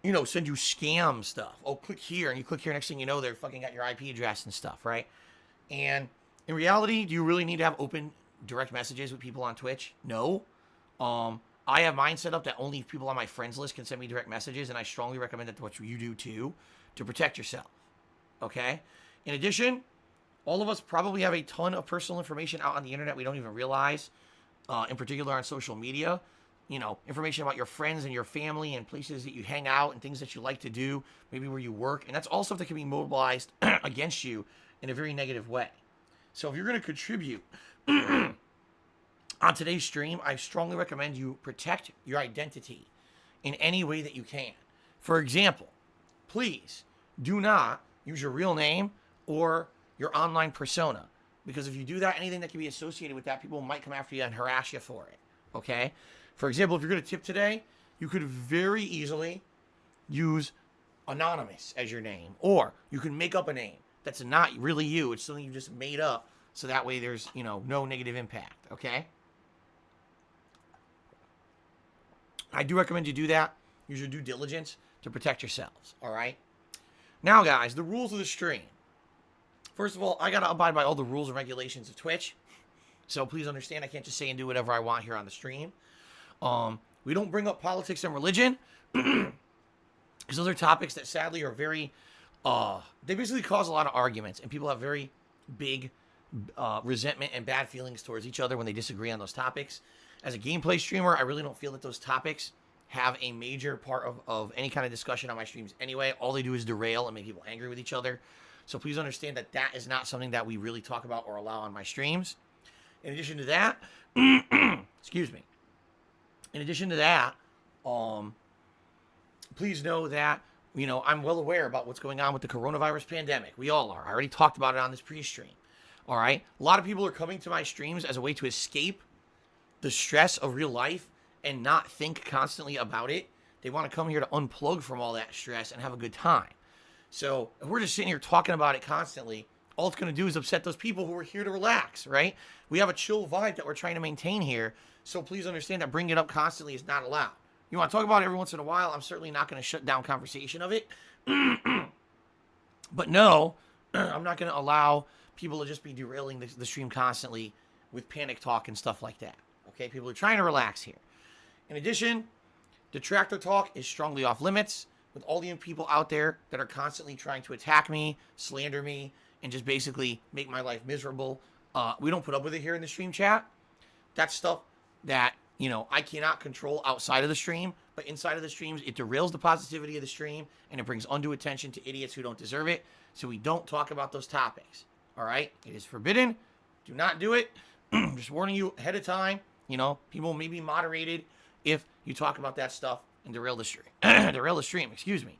[SPEAKER 1] send you scam stuff. Oh, click here, and you click here, next thing you know, they're fucking got your IP address and stuff, right? And in reality, do you really need to have open direct messages with people on Twitch? No. I have mine set up that only people on my friends list can send me direct messages, and I strongly recommend that what you do too, to protect yourself. Okay? In addition, all of us probably have a ton of personal information out on the internet we don't even realize, in particular on social media. Information about your friends and your family and places that you hang out and things that you like to do, maybe where you work. And that's all stuff that can be mobilized against you in a very negative way. So if you're going to contribute on today's stream, I strongly recommend you protect your identity in any way that you can. For example, please do not use your real name or your online persona, because if you do that, anything that can be associated with that, people might come after you and harass you for it. Okay? For example, if you're going to tip today, you could very easily use anonymous as your name, or you can make up a name that's not really you. It's something you just made up, so that way there's, no negative impact. Okay? I do recommend you do that. Use your due diligence to protect yourselves. All right? Now, guys, the rules of the stream. First of all, I got to abide by all the rules and regulations of Twitch. So please understand, I can't just say and do whatever I want here on the stream. We don't bring up politics and religion, because those are topics that sadly are very, they basically cause a lot of arguments, and people have very big resentment and bad feelings towards each other when they disagree on those topics. As a gameplay streamer, I really don't feel that those topics have a major part of any kind of discussion on my streams anyway. All they do is derail and make people angry with each other. So please understand that that is not something that we really talk about or allow on my streams. In addition to that, excuse me. In addition to that, please know that, I'm well aware about what's going on with the coronavirus pandemic. We all are. I already talked about it on this pre-stream. All right? A lot of people are coming to my streams as a way to escape the stress of real life and not think constantly about it. They want to come here to unplug from all that stress and have a good time. So if we're just sitting here talking about it constantly, all it's going to do is upset those people who are here to relax, right? We have a chill vibe that we're trying to maintain here. So please understand that bringing it up constantly is not allowed. You want to talk about it every once in a while, I'm certainly not going to shut down conversation of it. But no, I'm not going to allow people to just be derailing the stream constantly with panic talk and stuff like that. Okay, people are trying to relax here. In addition, detractor talk is strongly off limits with all the people out there that are constantly trying to attack me, slander me, and just basically make my life miserable. We don't put up with it here in the stream chat. That's stuff that, I cannot control outside of the stream, but inside of the streams, it derails the positivity of the stream, and it brings undue attention to idiots who don't deserve it, so we don't talk about those topics. All right? It is forbidden. Do not do it. Just warning you ahead of time. You know, people may be moderated if you talk about that stuff and derail the stream. Derail the stream, excuse me.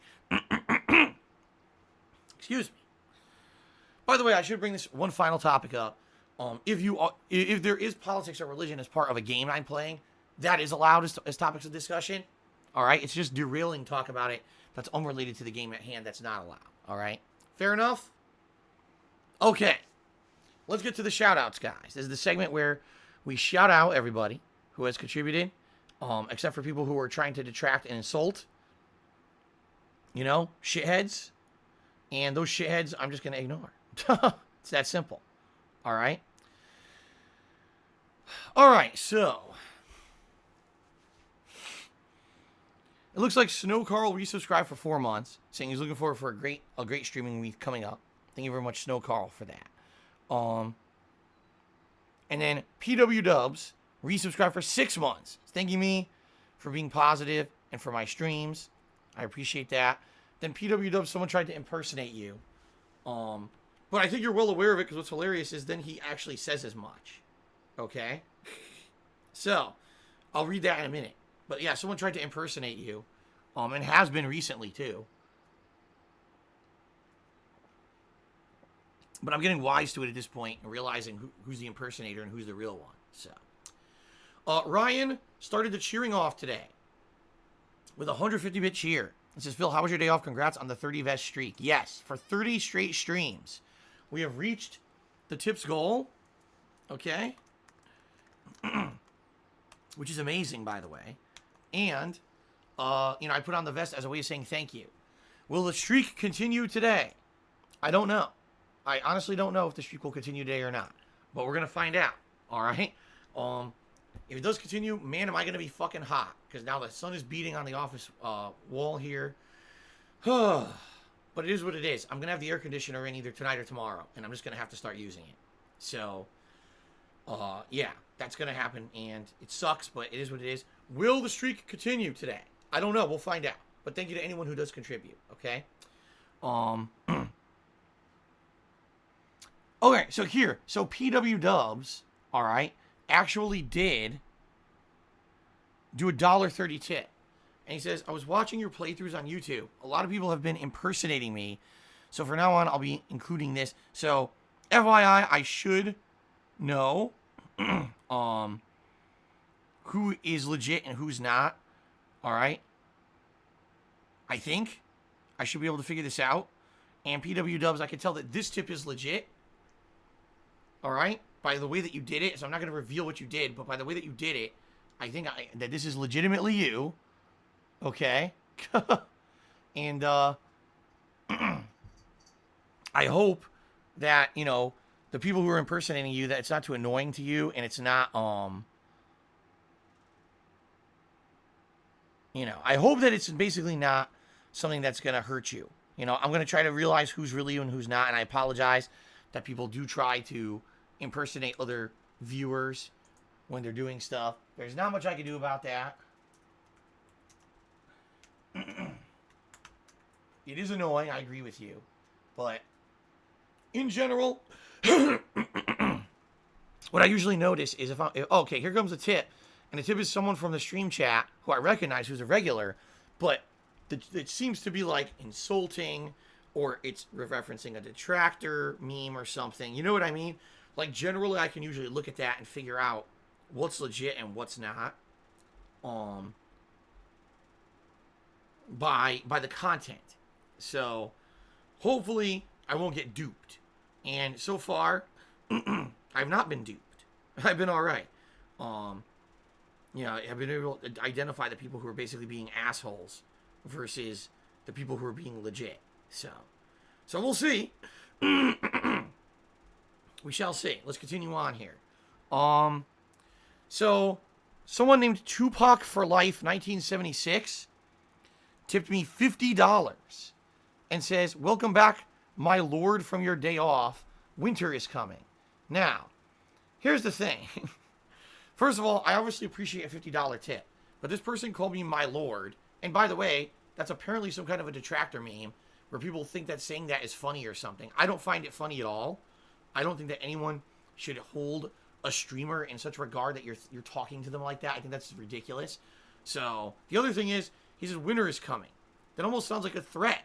[SPEAKER 1] Excuse me. By the way, I should bring this one final topic up. If there is politics or religion as part of a game I'm playing, that is allowed as topics of discussion. All right? It's just derailing talk about it that's unrelated to the game at hand that's not allowed. All right? Fair enough? Okay. Let's get to the shout-outs, guys. This is the segment where we shout out everybody who has contributed, except for people who are trying to detract and insult. You know, shitheads. And those shitheads, I'm just going to ignore. It's that simple. All right? All right, so. It looks like Snow Carl resubscribed for 4 months, saying he's looking forward for a great streaming week coming up. Thank you very much, Snow Carl, for that. And then PW Dubs resubscribed for 6 months, thanking me for being positive and for my streams. I appreciate that. Then PW Dubs, someone tried to impersonate you. But I think you're well aware of it, because what's hilarious is then he actually says as much. Okay? So, I'll read that in a minute. But yeah, someone tried to impersonate you. And has been recently, too. But I'm getting wise to it at this point and realizing who's the impersonator and who's the real one. So, Ryan started the cheering off today with a 150-bit cheer. It says, Phil, how was your day off? Congrats on the 30-vest streak. Yes, for 30 straight streams, we have reached the tips goal. Okay. Which is amazing, by the way. And, I put on the vest as a way of saying thank you. Will the streak continue today? I don't know. I honestly don't know if the streak will continue today or not. But we're going to find out. All right? If it does continue, man, am I going to be fucking hot. Because now the sun is beating on the office wall here. But it is what it is. I'm going to have the air conditioner in either tonight or tomorrow. And I'm just going to have to start using it. So, yeah, that's going to happen. And it sucks, but it is what it is. Will the streak continue today? I don't know. We'll find out. But thank you to anyone who does contribute. Okay? Okay, so here. So PW Dubs, all right, actually did do a $1.30 tip. And he says, I was watching your playthroughs on YouTube. A lot of people have been impersonating me. So from now on, I'll be including this. So, FYI, I should know who is legit and who's not. All right? I think I should be able to figure this out. And PW Dubs, I can tell that this tip is legit. All right? By the way that you did it. So I'm not going to reveal what you did. But by the way that you did it, I think that this is legitimately you. Okay? And I hope that, the people who are impersonating you, that it's not too annoying to you. And it's not, I hope that it's basically not something that's going to hurt you. I'm going to try to realize who's really you and who's not. And I apologize that people do try to impersonate other viewers when they're doing stuff. There's not much I can do about that. It is annoying, I agree with you. But in general, what I usually notice is okay, here comes a tip. And the tip is someone from the stream chat who I recognize who's a regular, but it seems to be like insulting, or it's referencing a detractor meme or something. You know what I mean? Like, generally, I can usually look at that and figure out what's legit and what's not. By the content. So, hopefully, I won't get duped. And so far, I've not been duped. I've been all right. I've been able to identify the people who are basically being assholes versus the people who are being legit. So we'll see. We shall see. Let's continue on here. So someone named Tupac for Life 1976 tipped me $50 and says, welcome back, my lord, from your day off. Winter is coming. Now, here's the thing. First of all, I obviously appreciate a $50 tip, but this person called me my lord. And by the way, that's apparently some kind of a detractor meme where people think that saying that is funny or something. I don't find it funny at all. I don't think that anyone should hold a streamer in such regard that you're talking to them like that. I think that's ridiculous. So the other thing is, he says winter is coming. That almost sounds like a threat.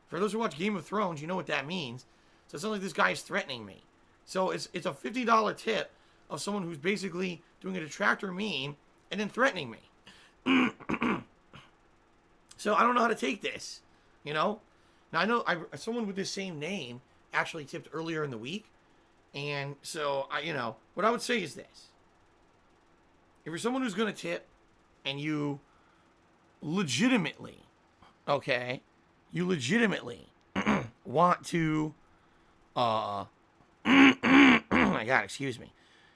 [SPEAKER 1] For those who watch Game of Thrones, you know what that means. So it sounds like this guy is threatening me. So it's a $50 tip of someone who's basically doing a detractor meme and then threatening me. So I don't know how to take this, you know. Now I know someone with the same name actually tipped earlier in the week, and so what I would say is this: if you're someone who's going to tip, and you legitimately, want to, my God, excuse me,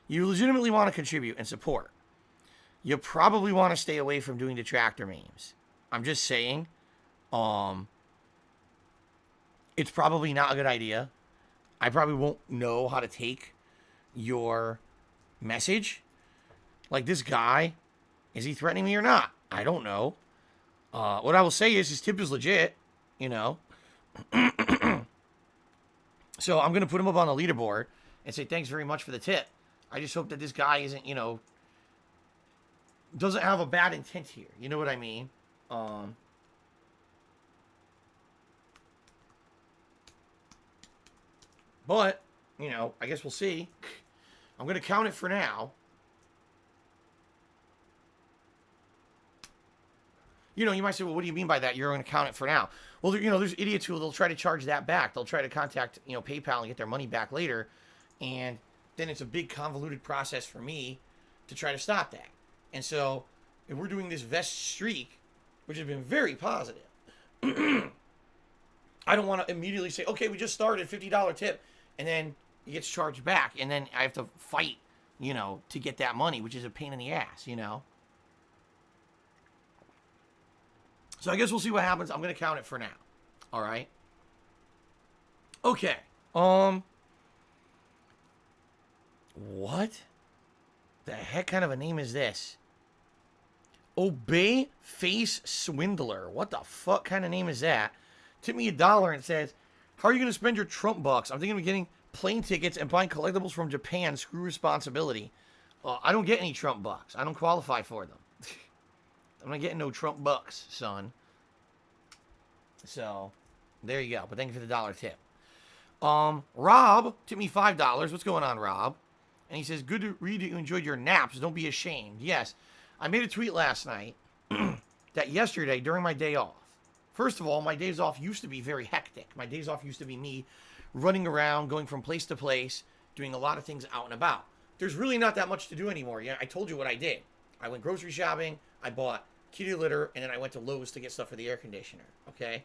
[SPEAKER 1] you legitimately want to contribute and support, you probably want to stay away from doing detractor memes. I'm just saying, it's probably not a good idea. I probably won't know how to take your message. Like, this guy, is he threatening me or not? I don't know. What I will say is his tip is legit, you know. So I'm going to put him up on the leaderboard and say thanks very much for the tip. I just hope that this guy isn't, doesn't have a bad intent here. You know what I mean? But, I guess we'll see. I'm going to count it for now. You might say, well, what do you mean by that? You're going to count it for now. Well, there's idiots who they'll try to charge that back. They'll try to contact, PayPal and get their money back later. And then it's a big convoluted process for me to try to stop that. And so, if we're doing this vest streak, which has been very positive, I don't want to immediately say, okay, we just started, $50 tip, and then it gets charged back, and then I have to fight, to get that money, which is a pain in the ass, So I guess we'll see what happens. I'm going to count it for now. All right? Okay. What the heck kind of a name is this? Obey Face Swindler. What the fuck kind of name is that? Tip me $1 and says, how are you going to spend your Trump bucks? I'm thinking of getting plane tickets and buying collectibles from Japan. Screw responsibility. I don't get any Trump bucks. I don't qualify for them. I'm not getting no Trump bucks, son. So, there you go. But thank you for the $1 tip. Rob tipped me $5. What's going on, Rob? And he says, good to read that you enjoyed your naps. Don't be ashamed. Yes. I made a tweet last night that yesterday, during my day off, first of all, my days off used to be very hectic. My days off used to be me running around, going from place to place, doing a lot of things out and about. There's really not that much to do anymore. I told you what I did. I went grocery shopping, I bought kitty litter, and then I went to Lowe's to get stuff for the air conditioner. Okay?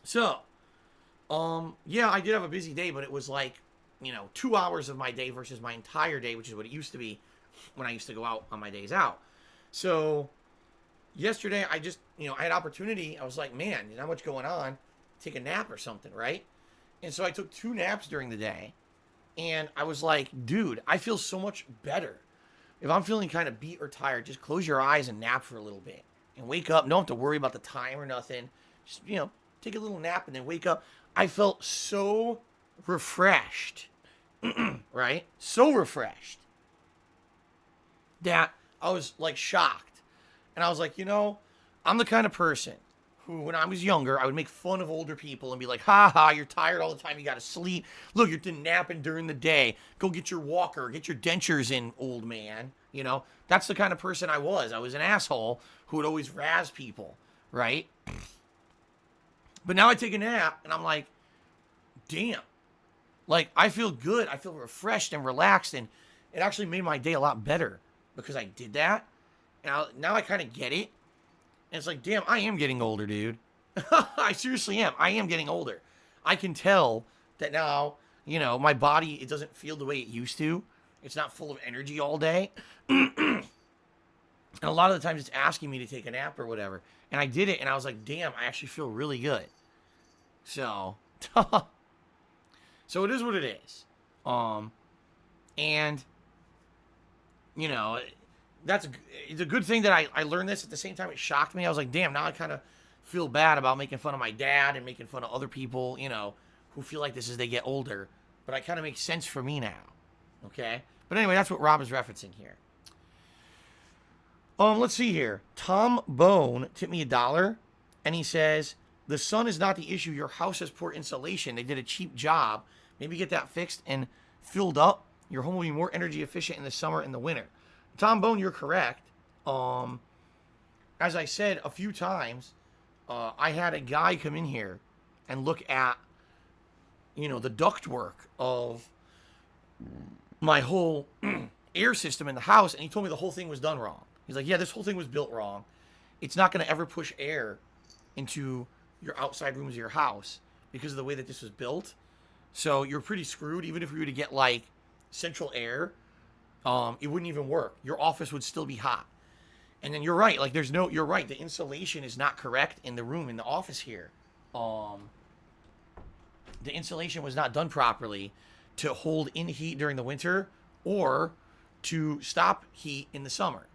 [SPEAKER 1] So, yeah, I did have a busy day, but it was like, 2 hours of my day versus my entire day, which is what it used to be when I used to go out on my days out. So, yesterday, I just, I had opportunity. I was like, man, there's not much going on. Take a nap or something, right? And so I took 2 naps during the day. And I was like, dude, I feel so much better. If I'm feeling kind of beat or tired, just close your eyes and nap for a little bit. And wake up. Don't have to worry about the time or nothing. Just, take a little nap and then wake up. I felt so refreshed. Right? So refreshed. That I was, like, shocked. And I was like, I'm the kind of person who, when I was younger, I would make fun of older people and be like, ha ha, you're tired all the time, you gotta sleep. Look, you're napping during the day. Go get your walker, get your dentures in, old man. That's the kind of person I was. I was an asshole who would always razz people, right? But now I take a nap and I'm like, damn. Like, I feel good. I feel refreshed and relaxed, and it actually made my day a lot better because I did that. And now I kind of get it. And it's like, damn, I am getting older, dude. I seriously am. I am getting older. I can tell that now, my body, it doesn't feel the way it used to. It's not full of energy all day. And a lot of the times it's asking me to take a nap or whatever. And I did it, and I was like, damn, I actually feel really good. So, so it is what it is. And, it's a good thing that I learned this. At the same time, it shocked me. I was like, damn, now I kind of feel bad about making fun of my dad and making fun of other people, who feel like this as they get older, but it kind of makes sense for me now. Okay? But anyway, that's what Rob is referencing here. Let's see here. Tom Bone tipped me $1, and he says, the sun is not the issue. Your house has poor insulation. They did a cheap job. Maybe get that fixed and filled up. Your home will be more energy efficient in the summer and the winter. Tom Bone, you're correct. As I said a few times, I had a guy come in here and look at, the ductwork of my whole air system in the house, and he told me the whole thing was done wrong. He's like, yeah, this whole thing was built wrong. It's not going to ever push air into your outside rooms of your house because of the way that this was built. So you're pretty screwed. Even if we were to get like central air, it wouldn't even work. Your office would still be hot. And then you're right. Like you're right. The insulation is not correct in the room, in the office here. The insulation was not done properly to hold in heat during the winter or to stop heat in the summer.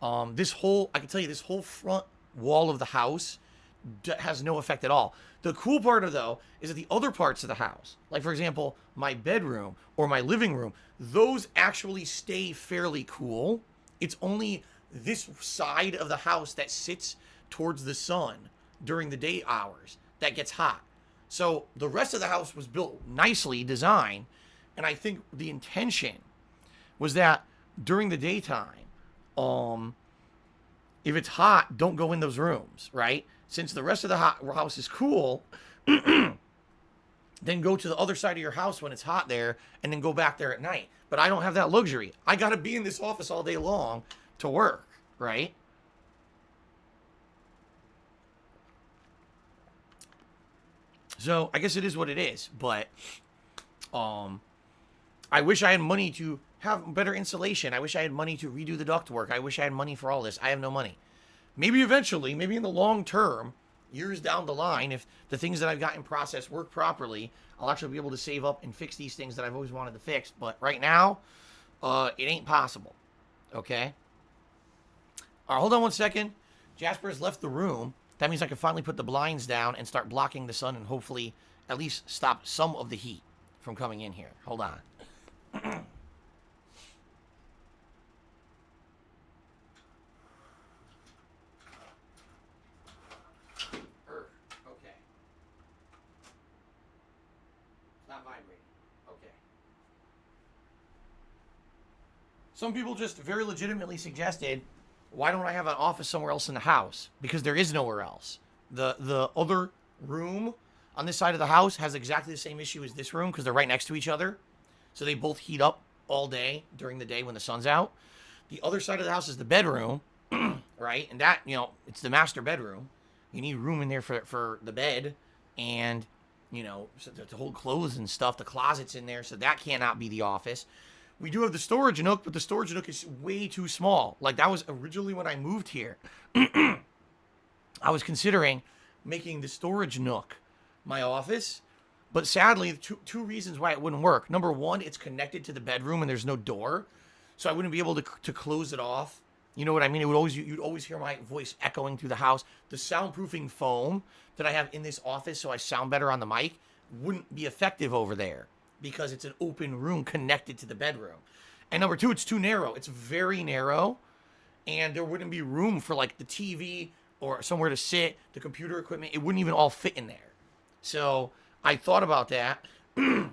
[SPEAKER 1] I can tell you, this whole front wall of the house has no effect at all. The cool part of though is that the other parts of the house, like for example, my bedroom or my living room, those actually stay fairly cool. It's only this side of the house that sits towards the sun during the day hours that gets hot. So the rest of the house was built nicely designed, and I think the intention was that during the daytime, if it's hot, don't go in those rooms, right? Since the rest of the house is cool, then go to the other side of your house when it's hot there, and then go back there at night. But I don't have that luxury. I got to be in this office all day long to work, right? So I guess it is what it is. But I wish I had money to have better insulation. I wish I had money to redo the ductwork. I wish I had money for all this. I have no money. Maybe eventually, maybe in the long term, years down the line, if the things that I've got in process work properly, I'll actually be able to save up and fix these things that I've always wanted to fix. But right now, it ain't possible. Okay? All right, hold on one second. Jasper has left the room. That means I can finally put the blinds down and start blocking the sun and hopefully at least stop some of the heat from coming in here. Hold on. Okay. It's not vibrating. Okay. Some people just very legitimately suggested, why don't I have an office somewhere else in the house? Because there is nowhere else. The other room on this side of the house has exactly the same issue as this room because they're right next to each other. So they both heat up all day during the day when the sun's out. The other side of the house is the bedroom, right? And that, it's the master bedroom. You need room in there for the bed and, to hold clothes and stuff. The closet's in there, so that cannot be the office. We do have the storage nook, but the storage nook is way too small. Like, that was originally when I moved here. I was considering making the storage nook my office. But sadly, two reasons why it wouldn't work. Number one, it's connected to the bedroom and there's no door. So I wouldn't be able to close it off. You know what I mean? You'd always hear my voice echoing through the house. The soundproofing foam that I have in this office so I sound better on the mic wouldn't be effective over there because it's an open room connected to the bedroom. And number two, it's too narrow. It's very narrow. And there wouldn't be room for like the TV or somewhere to sit, the computer equipment. It wouldn't even all fit in there. So I thought about that, and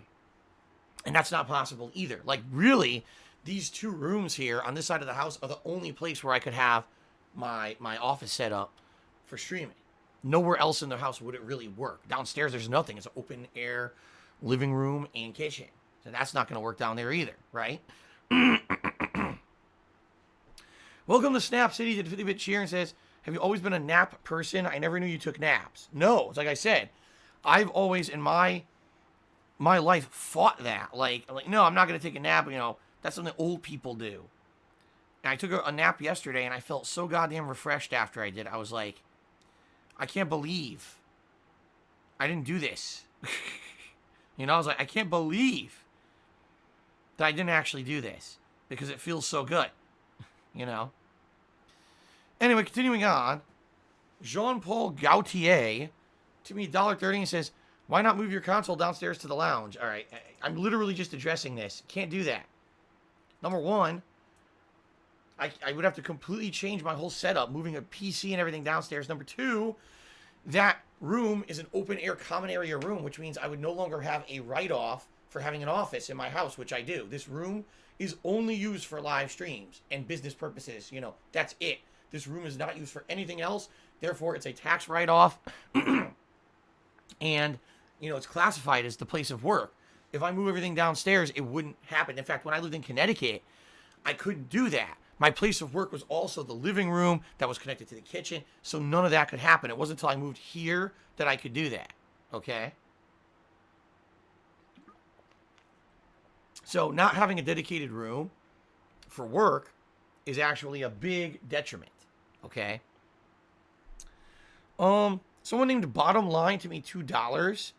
[SPEAKER 1] that's not possible either. Like, really, these two rooms here on this side of the house are the only place where I could have my office set up for streaming. Nowhere else in the house would it really work. Downstairs, there's nothing. It's an open air living room and kitchen. So that's not going to work down there either, right? Welcome to Snap City. Did 50-bit cheer and says, have you always been a nap person? I never knew you took naps. No, it's like I said. I've always, in my life, fought that. Like, no, I'm not going to take a nap. That's something old people do. And I took a nap yesterday, and I felt so goddamn refreshed after I did. I was like, I can't believe I didn't do this. I was like, I can't believe that I didn't actually do this because it feels so good. Anyway, continuing on. Jean-Paul Gaultier to me $1.30 and says, Why not move your console downstairs to the lounge? All right, I'm literally just addressing this. Can't do that. Number one, I would have to completely change my whole setup, moving a PC and everything downstairs. Number two, that room is an open air common area room, which means I would no longer have a write-off for having an office in my house, which I do. This room is only used for live streams and business purposes. You know, that's it. This room is not used for anything else. Therefore, it's a tax write-off. And, you know, it's classified as the place of work. If I move everything downstairs, it wouldn't happen. In fact, when I lived in Connecticut, I couldn't do that. My place of work was also the living room that was connected to the kitchen, so none of that could happen. It wasn't until I moved here that I could do that, okay? So not having a dedicated room for work is actually a big detriment, okay? Someone named Bottom Line to me $2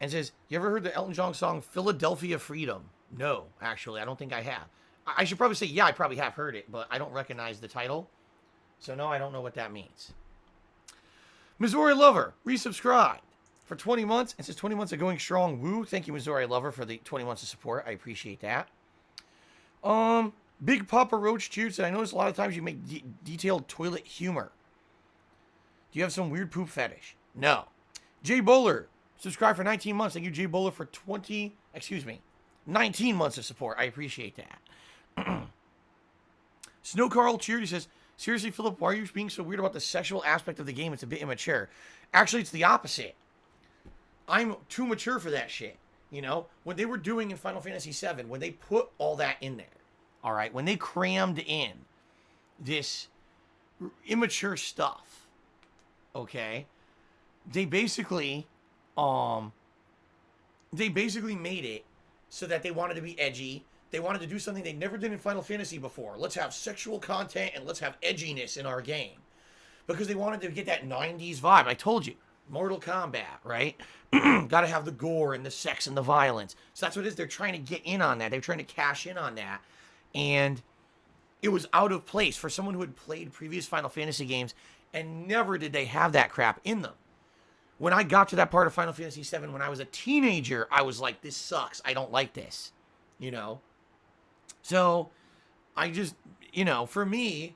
[SPEAKER 1] and says, you ever heard the Elton John song Philadelphia Freedom? No, actually, I don't think I have. I should probably say, yeah, I probably have heard it, but I don't recognize the title. So, no, I don't know what that means. Missouri Lover, resubscribed for 20 months. It says 20 months of going strong. Woo. Thank you, Missouri Lover, for the 20 months of support. I appreciate that. Big Papa Roach cheers. I notice a lot of times you make detailed toilet humor. Do you have some weird poop fetish? No. Jay Bowler, subscribe for 19 months. Thank you, Jay Bowler, for 19 months of support. I appreciate that. Snow Carl cheered. He says, seriously, Philip, why are you being so weird about the sexual aspect of the game? It's a bit immature. Actually, it's the opposite. I'm too mature for that shit. You know, what they were doing in Final Fantasy VII, when they put all that in there, all right, when they crammed in this immature stuff, okay, they basically made it so that they wanted to be edgy. They wanted to do something they never did in Final Fantasy before. Let's have sexual content and let's have edginess in our game. Because they wanted to get that 90s vibe. I told you, Mortal Kombat, right? Got to have the gore and the sex and the violence. So that's what it is. They're trying to get in on that. They're trying to cash in on that. And it was out of place for someone who had played previous Final Fantasy games, and never did they have that crap in them. When I got to that part of Final Fantasy VII when I was a teenager, I was like, this sucks. I don't like this, you know? So, I just, you know, for me,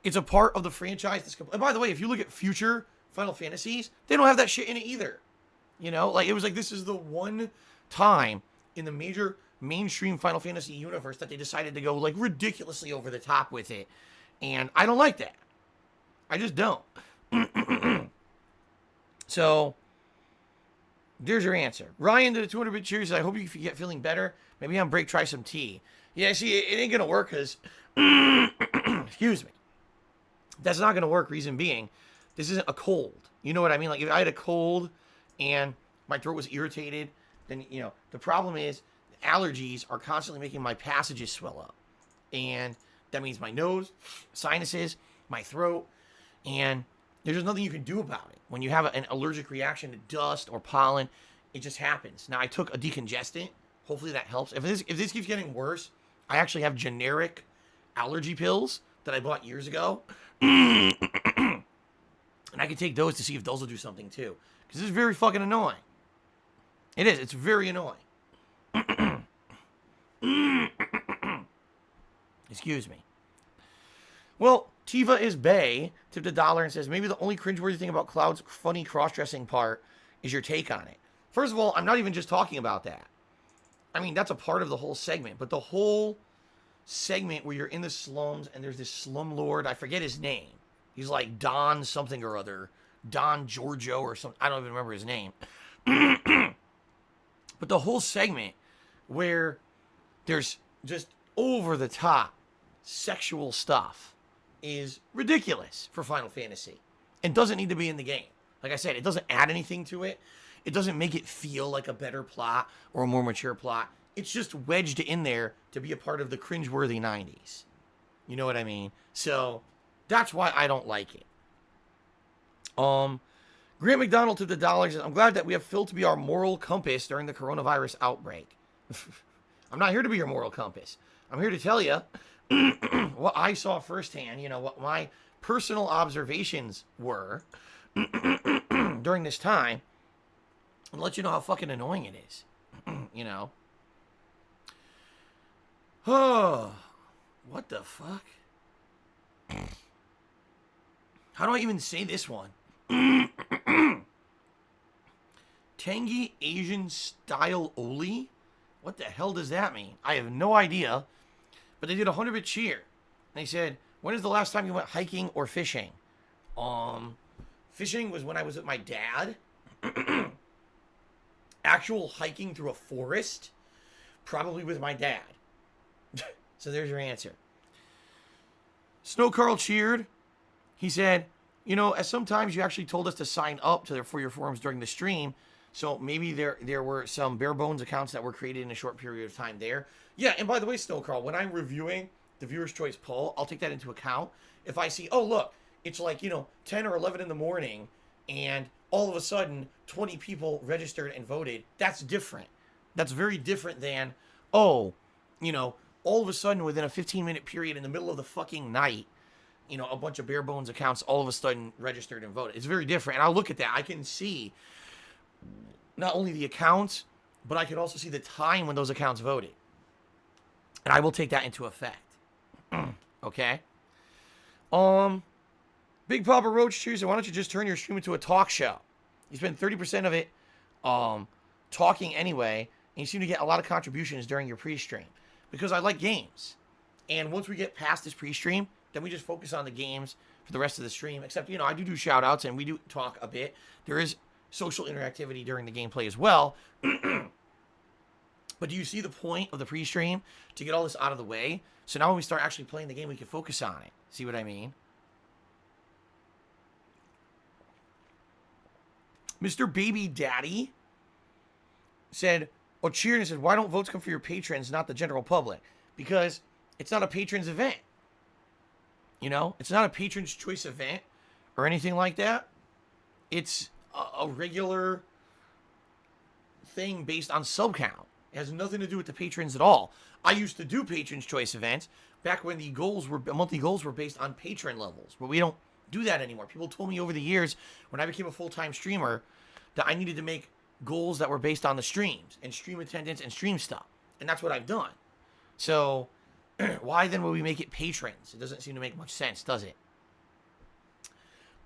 [SPEAKER 1] it's a part of the franchise that's... And by the way, if you look at future Final Fantasies, they don't have that shit in it either. You know? Like, it was like, this is the one time in the major mainstream Final Fantasy universe that they decided to go, like, ridiculously over the top with it. And I don't like that. I just don't. So, there's your answer. Ryan did a 200-bit cheers. I hope you get feeling better. Maybe on break, try some tea. Yeah, see, it ain't going to work because... excuse me. That's not going to work, reason being, this isn't a cold. You know what I mean? Like, if I had a cold and my throat was irritated, then, you know, the problem is allergies are constantly making my passages swell up. And that means my nose, sinuses, my throat, and there's just nothing you can do about it. When you have an allergic reaction to dust or pollen, it just happens. Now, I took a decongestant. Hopefully that helps. If this keeps getting worse, I actually have generic allergy pills that I bought years ago. And I can take those to see if those will do something too. Because this is very fucking annoying. It is. It's very annoying. Excuse me. Well, Tiva is Bay tipped $1 and says, maybe the only cringeworthy thing about Cloud's funny cross-dressing part is your take on it. First of all, I'm not even just talking about that. I mean, that's a part of the whole segment. But the whole segment where you're in the slums and there's this slumlord, I forget his name. He's like Don something or other. Don Giorgio or something. I don't even remember his name. But the whole segment where there's just over-the-top sexual stuff is ridiculous for Final Fantasy and doesn't need to be in the game. Like I said, it doesn't add anything to it. It doesn't make it feel like a better plot or a more mature plot. It's just wedged in there to be a part of the cringeworthy 90s. You know what I mean? So that's why I don't like it. Grant McDonald to the $. I'm glad that we have Phil to be our moral compass during the coronavirus outbreak. I'm not here to be your moral compass. I'm here to tell you what I saw firsthand, you know, what my personal observations were during this time. and let you know how fucking annoying it is. You know? Oh, what the fuck? How do I even say this one? Tangy Asian style Oli? What the hell does that mean? I have no idea. But they did a 100-bit cheer. And they said, when is the last time you went hiking or fishing? Fishing was when I was with my dad. Actual hiking through a forest, probably with my dad. So there's your answer. Snow Carl cheered. He said, you know, as sometimes you actually told us to sign up for your forums during the stream, so maybe there were some bare bones accounts that were created in a short period of time there. Yeah, and by the way, Snow Carl, when I'm reviewing the Viewer's Choice poll, I'll take that into account. If I see, oh, look, it's like, 10 or 11 in the morning, and all of a sudden, 20 people registered and voted, that's different. That's very different than, all of a sudden, within a 15-minute period in the middle of the fucking night, a bunch of bare bones accounts all of a sudden registered and voted. It's very different. And I'll look at that. I can see not only the accounts, but I can also see the time when those accounts voted. And I will take that into effect. Okay? Big Papa Roach cheers, why don't you just turn your stream into a talk show? You spend 30% of it talking anyway, and you seem to get a lot of contributions during your pre-stream. Because I like games. And once we get past this pre-stream, then we just focus on the games for the rest of the stream. Except, I do shout-outs, and we do talk a bit. There is social interactivity during the gameplay as well. But do you see the point of the pre-stream? To get all this out of the way. So now when we start actually playing the game, we can focus on it. See what I mean? Mr. Baby Daddy said, cheered and said, why don't votes come for your patrons, not the general public? Because it's not a patrons event. It's not a patrons choice event or anything like that. It's a regular thing based on sub count. It has nothing to do with the patrons at all. I used to do patrons choice events back when the monthly goals were based on patron levels, but we don't do that anymore. People told me over the years when I became a full-time streamer that I needed to make goals that were based on the streams and stream attendance and stream stuff. And that's what I've done. So why then would we make it patrons? It doesn't seem to make much sense, does it?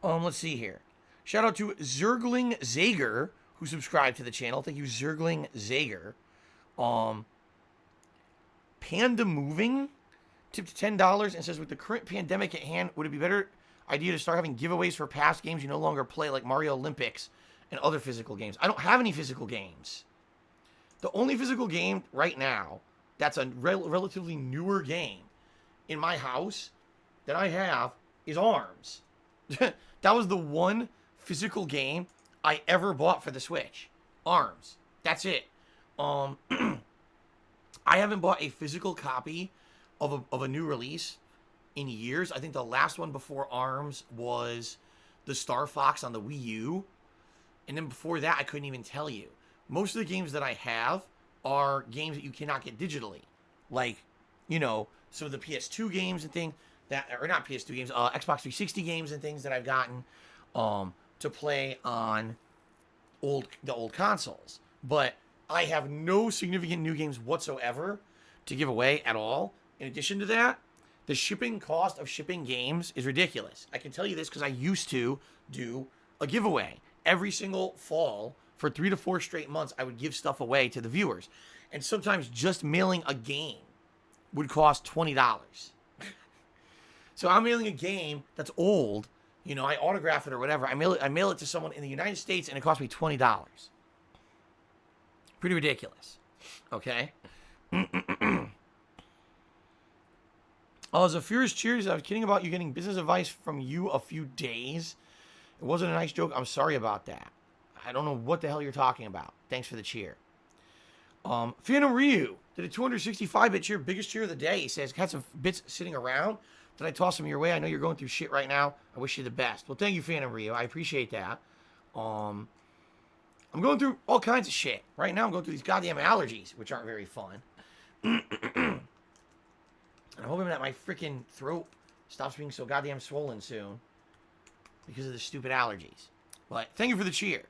[SPEAKER 1] Let's see here. Shout out to Zergling Zager, who subscribed to the channel. Thank you, Zergling Zager. Panda Moving tipped $10 and says, with the current pandemic at hand, would it be better idea to start having giveaways for past games you no longer play, like Mario Olympics and other physical games? I don't have any physical games. The only physical game right now that's a relatively newer game in my house that I have is ARMS. That was the one physical game I ever bought for the Switch. ARMS. That's it. I haven't bought a physical copy of a new release in years. I think the last one before ARMS was the Star Fox on the Wii U. And then before that, I couldn't even tell you. Most of the games that I have are games that you cannot get digitally. Like, some of the PS2 games and things that, or not PS2 games, Xbox 360 games and things that I've gotten to play on the old consoles. But I have no significant new games whatsoever to give away at all. In addition to that, the shipping cost of shipping games is ridiculous. I can tell you this because I used to do a giveaway. Every single fall, for 3 to 4 straight months, I would give stuff away to the viewers. And sometimes just mailing a game would cost $20. So I'm mailing a game that's old. I autograph it or whatever. I mail it to someone in the United States, and it cost me $20. Pretty ridiculous. Okay? Zephyrus cheers. I was kidding about you getting business advice from you a few days. It wasn't a nice joke. I'm sorry about that. I don't know what the hell you're talking about. Thanks for the cheer. Phantom Ryu did a 265-bit cheer, biggest cheer of the day. He says, had some bits sitting around. Did I toss them your way? I know you're going through shit right now. I wish you the best. Well, thank you, Phantom Ryu. I appreciate that. I'm going through all kinds of shit. Right now, I'm going through these goddamn allergies, which aren't very fun. I'm hoping that my freaking throat stops being so goddamn swollen soon because of the stupid allergies. But thank you for the cheer.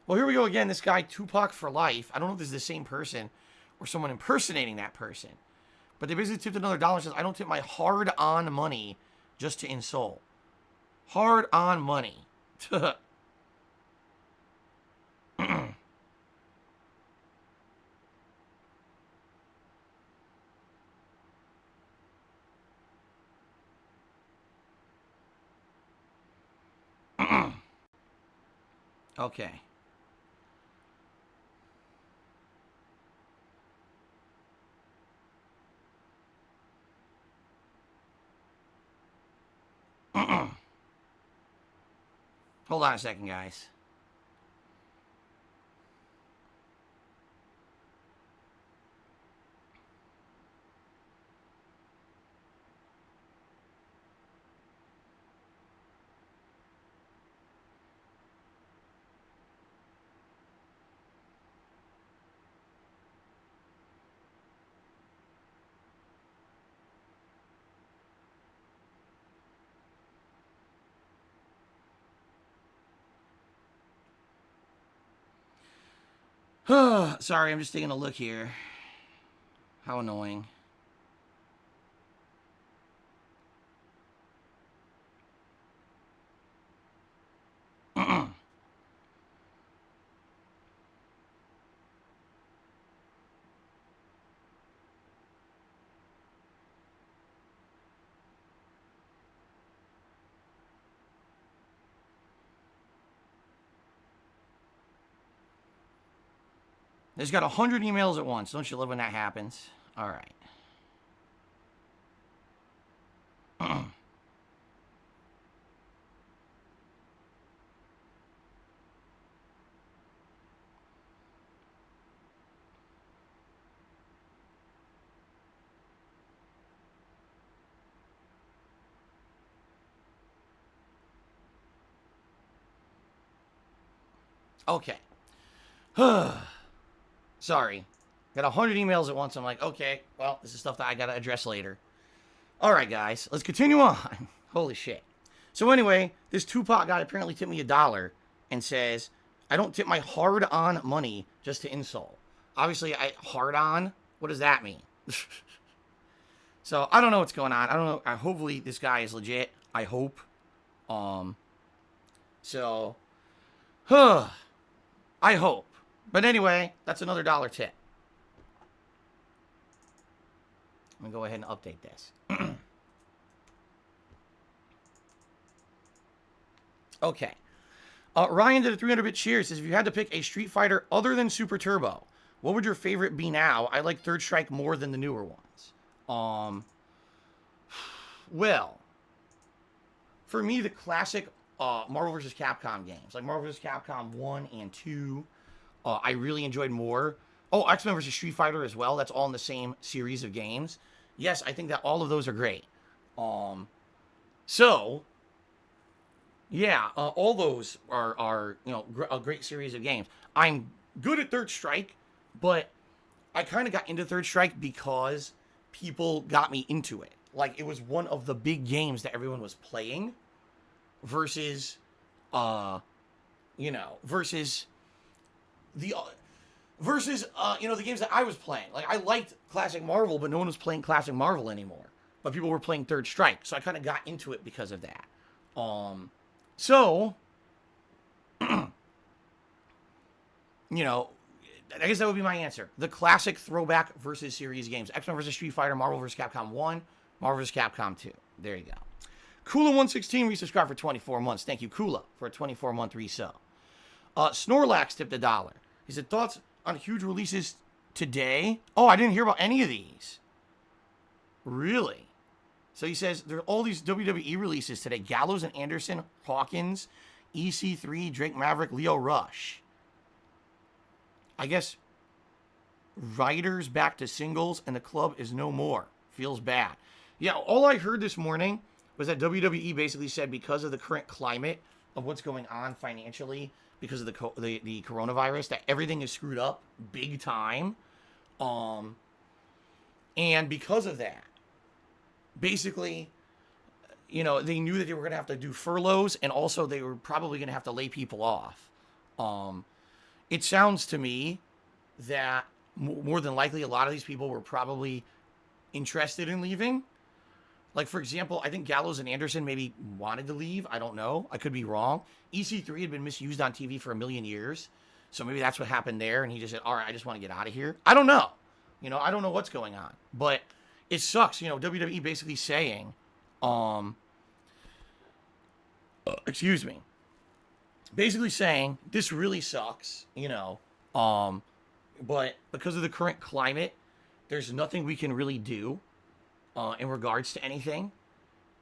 [SPEAKER 1] Well, here we go again. This guy, Tupac for life. I don't know if this is the same person or someone impersonating that person. But they basically tipped another dollar and says, I don't tip my hard-on money just to insult. Hard-on money. Okay. Hold on a second, guys. Sorry, I'm just taking a look here. How annoying. There's got 100 emails at once. Don't you love when that happens? All right. Okay. Sorry. Got 100 emails at once. I'm like, okay, well, this is stuff that I got to address later. All right, guys. Let's continue on. Holy shit. So anyway, this Tupac guy apparently tipped me $1 and says, I don't tip my hard-on money just to insult. Obviously, hard-on? What does that mean? So, I don't know what's going on. I don't know. Hopefully, this guy is legit. I hope. So, I hope. But anyway, that's another $1 tip. I'm going to go ahead and update this. Okay. Ryan did a 300-bit cheer. Says, if you had to pick a Street Fighter other than Super Turbo, what would your favorite be now? I like Third Strike more than the newer ones. Well, for me, the classic Marvel vs. Capcom games, like Marvel vs. Capcom 1 and 2, I really enjoyed more. Oh, X-Men vs. Street Fighter as well. That's all in the same series of games. Yes, I think that all of those are great. So, yeah, all those are a great series of games. I'm good at Third Strike, but I kind of got into Third Strike because people got me into it. Like, it was one of the big games that everyone was playing versus, versus the games that I was playing. Like, I liked Classic Marvel, but no one was playing Classic Marvel anymore. But people were playing Third Strike, so I kind of got into it because of that. So, I guess that would be my answer. The classic throwback versus series games. X-Men vs. Street Fighter, Marvel vs. Capcom 1, Marvel vs. Capcom 2. There you go. Kula116 resubscribed for 24 months. Thank you, Kula, for a 24-month resub. Snorlax tipped $1. He said, thoughts on huge releases today? Oh, I didn't hear about any of these. Really? So he says, there are all these WWE releases today. Gallows and Anderson, Hawkins, EC3, Drake Maverick, Leo Rush. I guess Ryder's back to singles and the club is no more. Feels bad. Yeah, all I heard this morning was that WWE basically said because of the current climate of what's going on financially, because of the coronavirus, that everything is screwed up big time. And because of that, basically, they knew that they were going to have to do furloughs, and also they were probably going to have to lay people off. it sounds to me that more than likely a lot of these people were probably interested in leaving. Like, for example, I think Gallows and Anderson maybe wanted to leave. I don't know. I could be wrong. EC3 had been misused on TV for a million years. So maybe that's what happened there. And he just said, all right, I just want to get out of here. I don't know. I don't know what's going on. But it sucks. WWE basically saying, excuse me. Basically saying, this really sucks, but because of the current climate, there's nothing we can really do in regards to anything.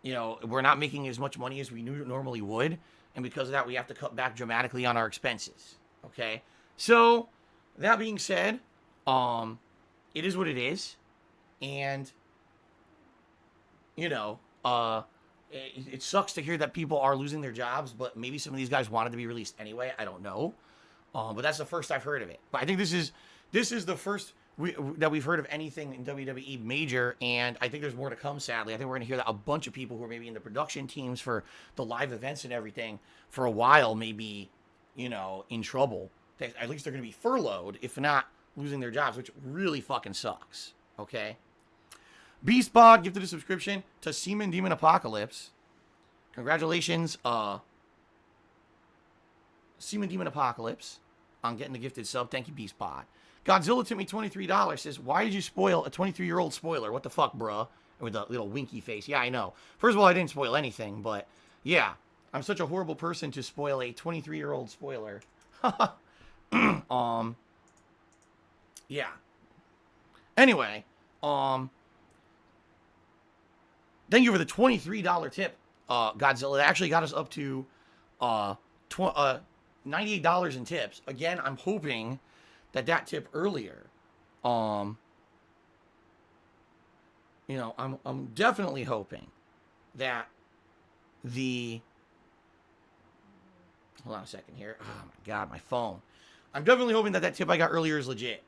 [SPEAKER 1] We're not making as much money as we normally would, and because of that, we have to cut back dramatically on our expenses. Okay, so that being said, it is what it is, and it sucks to hear that people are losing their jobs, but maybe some of these guys wanted to be released anyway. I don't know, but that's the first I've heard of it. But I think this is the first that we've heard of anything in WWE major, and I think there's more to come, sadly. I think we're going to hear that a bunch of people who are maybe in the production teams for the live events and everything for a while may be, in trouble. At least they're going to be furloughed, if not losing their jobs, which really fucking sucks. Okay? Beastbot gifted a subscription to Seaman Demon Apocalypse. Congratulations, Seaman Demon Apocalypse, on getting the gifted sub. Thank you, Beastbot. Godzilla tipped me $23. Says, why did you spoil a 23-year-old spoiler? What the fuck, bruh? With a little winky face. Yeah, I know. First of all, I didn't spoil anything, but yeah. I'm such a horrible person to spoil a 23-year-old spoiler. Yeah. Anyway, thank you for the $23 tip, Godzilla. That actually got us up to $98 in tips. Again, I'm hoping that tip earlier. I'm definitely hoping that the... Hold on a second here. Oh my God, my phone. I'm definitely hoping that tip I got earlier is legit,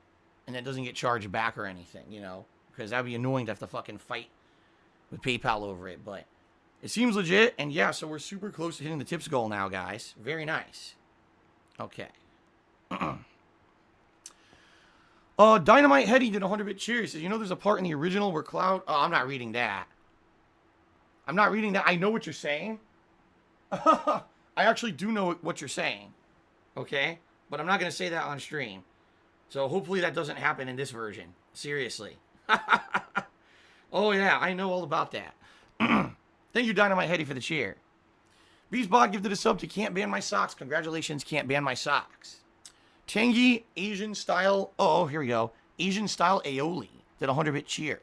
[SPEAKER 1] and that doesn't get charged back or anything, because that'd be annoying to have to fucking fight with PayPal over it, but it seems legit, and yeah, so we're super close to hitting the tips goal now, guys. Very nice. Okay. Dynamite Hetty did 100-bit cheers. Says, there's a part in the original where Cloud... Oh, I'm not reading that. I know what you're saying. I actually do know what you're saying. Okay? But I'm not going to say that on stream. So hopefully that doesn't happen in this version. Seriously. Oh, yeah, I know all about that. Thank you, Dynamite Hetty, for the cheer. Beastbot gifted a sub to Can't Ban My Socks. Congratulations, Can't Ban My Socks. Tangy Asian style... Oh, here we go. Asian style aioli did a 100-bit cheer.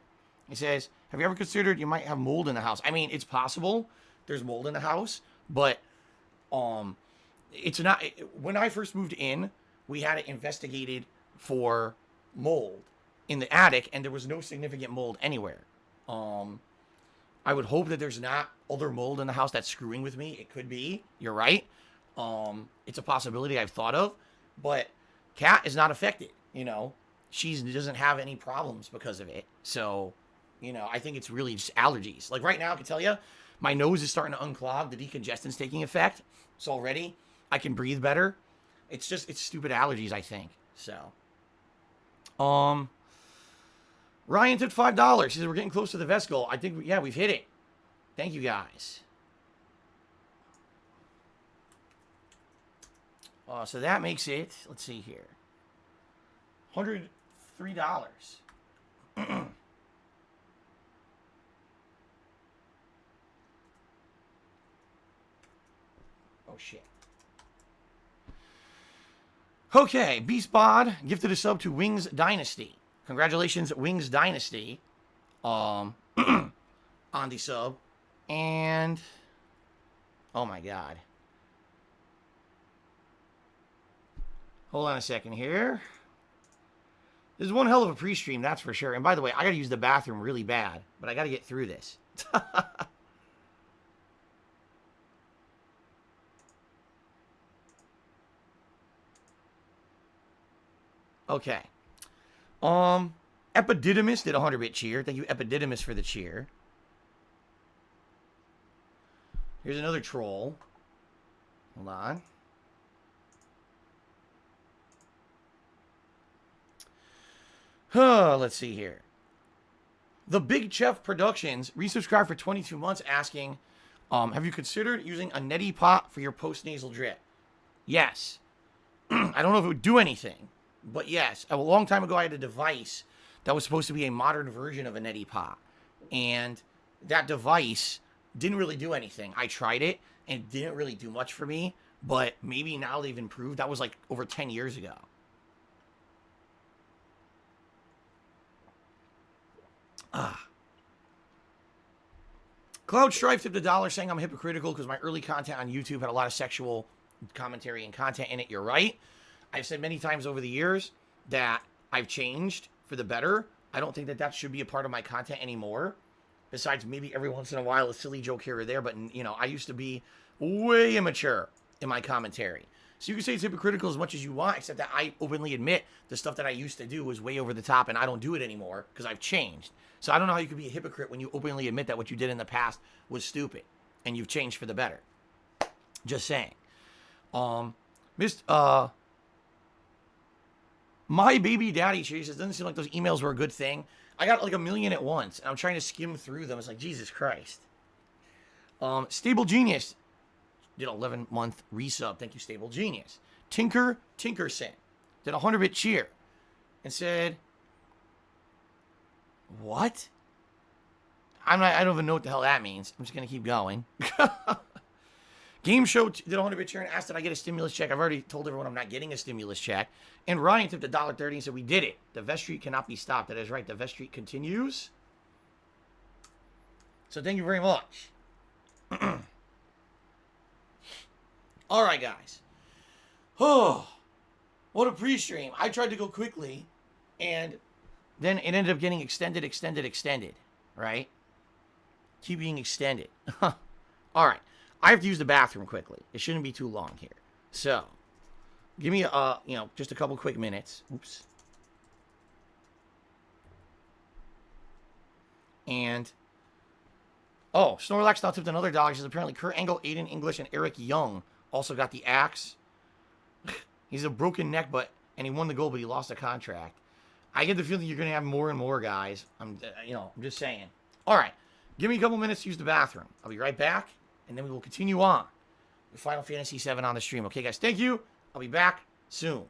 [SPEAKER 1] He says, have you ever considered you might have mold in the house? I mean, it's possible there's mold in the house, but it's not... When I first moved in, we had it investigated for mold in the attic, and there was no significant mold anywhere. I would hope that there's not other mold in the house that's screwing with me. It could be. You're right. It's a possibility I've thought of. But Kat is not affected, She doesn't have any problems because of it. So, I think it's really just allergies. Like right now, I can tell you, my nose is starting to unclog. The decongestion's taking effect. So already, I can breathe better. It's stupid allergies, I think. So, Ryan tipped $5. He says, we're getting close to the vest goal. I think, we've hit it. Thank you, guys. So that makes it, let's see here, $103. Oh, shit. Okay, Beastbod gifted a sub to Wings Dynasty. Congratulations, Wings Dynasty, on the sub. And, oh my God. Hold on a second here. This is one hell of a pre-stream, that's for sure. And by the way, I gotta use the bathroom really bad, but I gotta get through this. Okay. Epididymis did a 100-bit cheer. Thank you, Epididymis, for the cheer. Here's another troll. Hold on. Let's see here. The Big Chef Productions resubscribed for 22 months asking, have you considered using a neti pot for your post-nasal drip? Yes. I don't know if it would do anything, but yes. A long time ago, I had a device that was supposed to be a modern version of a neti pot. And that device didn't really do anything. I tried it, and it didn't really do much for me, but maybe now they've improved. That was like over 10 years ago. Cloud Strife tipped $1 saying I'm hypocritical because my early content on YouTube had a lot of sexual commentary and content in it. You're right. I've said many times over the years that I've changed for the better. I don't think that that should be a part of my content anymore. Besides maybe every once in a while a silly joke here or there. But, you know, I used to be way immature in my commentary. So you can say it's hypocritical as much as you want, except that I openly admit the stuff that I used to do was way over the top and I don't do it anymore because I've changed. So I don't know how you could be a hypocrite when you openly admit that what you did in the past was stupid and you've changed for the better. Just saying. My baby daddy, she says, doesn't seem like those emails were a good thing. I got like 1 million at once and I'm trying to skim through them. It's like, Jesus Christ. Stable Genius did 11-month resub. Thank you, Stable Genius. Tinkerson did a 100-bit cheer and said, what? I don't even know what the hell that means. I'm just going to keep going. Game Show did a 100-bit cheer and asked, did I get a stimulus check? I've already told everyone I'm not getting a stimulus check. And Ryan tipped $1.30 and said, we did it. The Vest Street cannot be stopped. That is right. The Vest Street continues. So thank you very much. All right, guys. Oh, what a pre-stream. I tried to go quickly, and then it ended up getting extended, right? Keep being extended. All right. I have to use the bathroom quickly. It shouldn't be too long here. So, give me, just a couple quick minutes. Oops. And, Snorlax now tipped another $1. He says apparently Kurt Angle, Aiden English, and Eric Young also got the axe. He's a broken neck, and he won the gold, but he lost the contract. I get the feeling you're going to have more and more guys. I'm just saying. All right. Give me a couple minutes to use the bathroom. I'll be right back, and then we will continue on with Final Fantasy VII on the stream. Okay, guys? Thank you. I'll be back soon.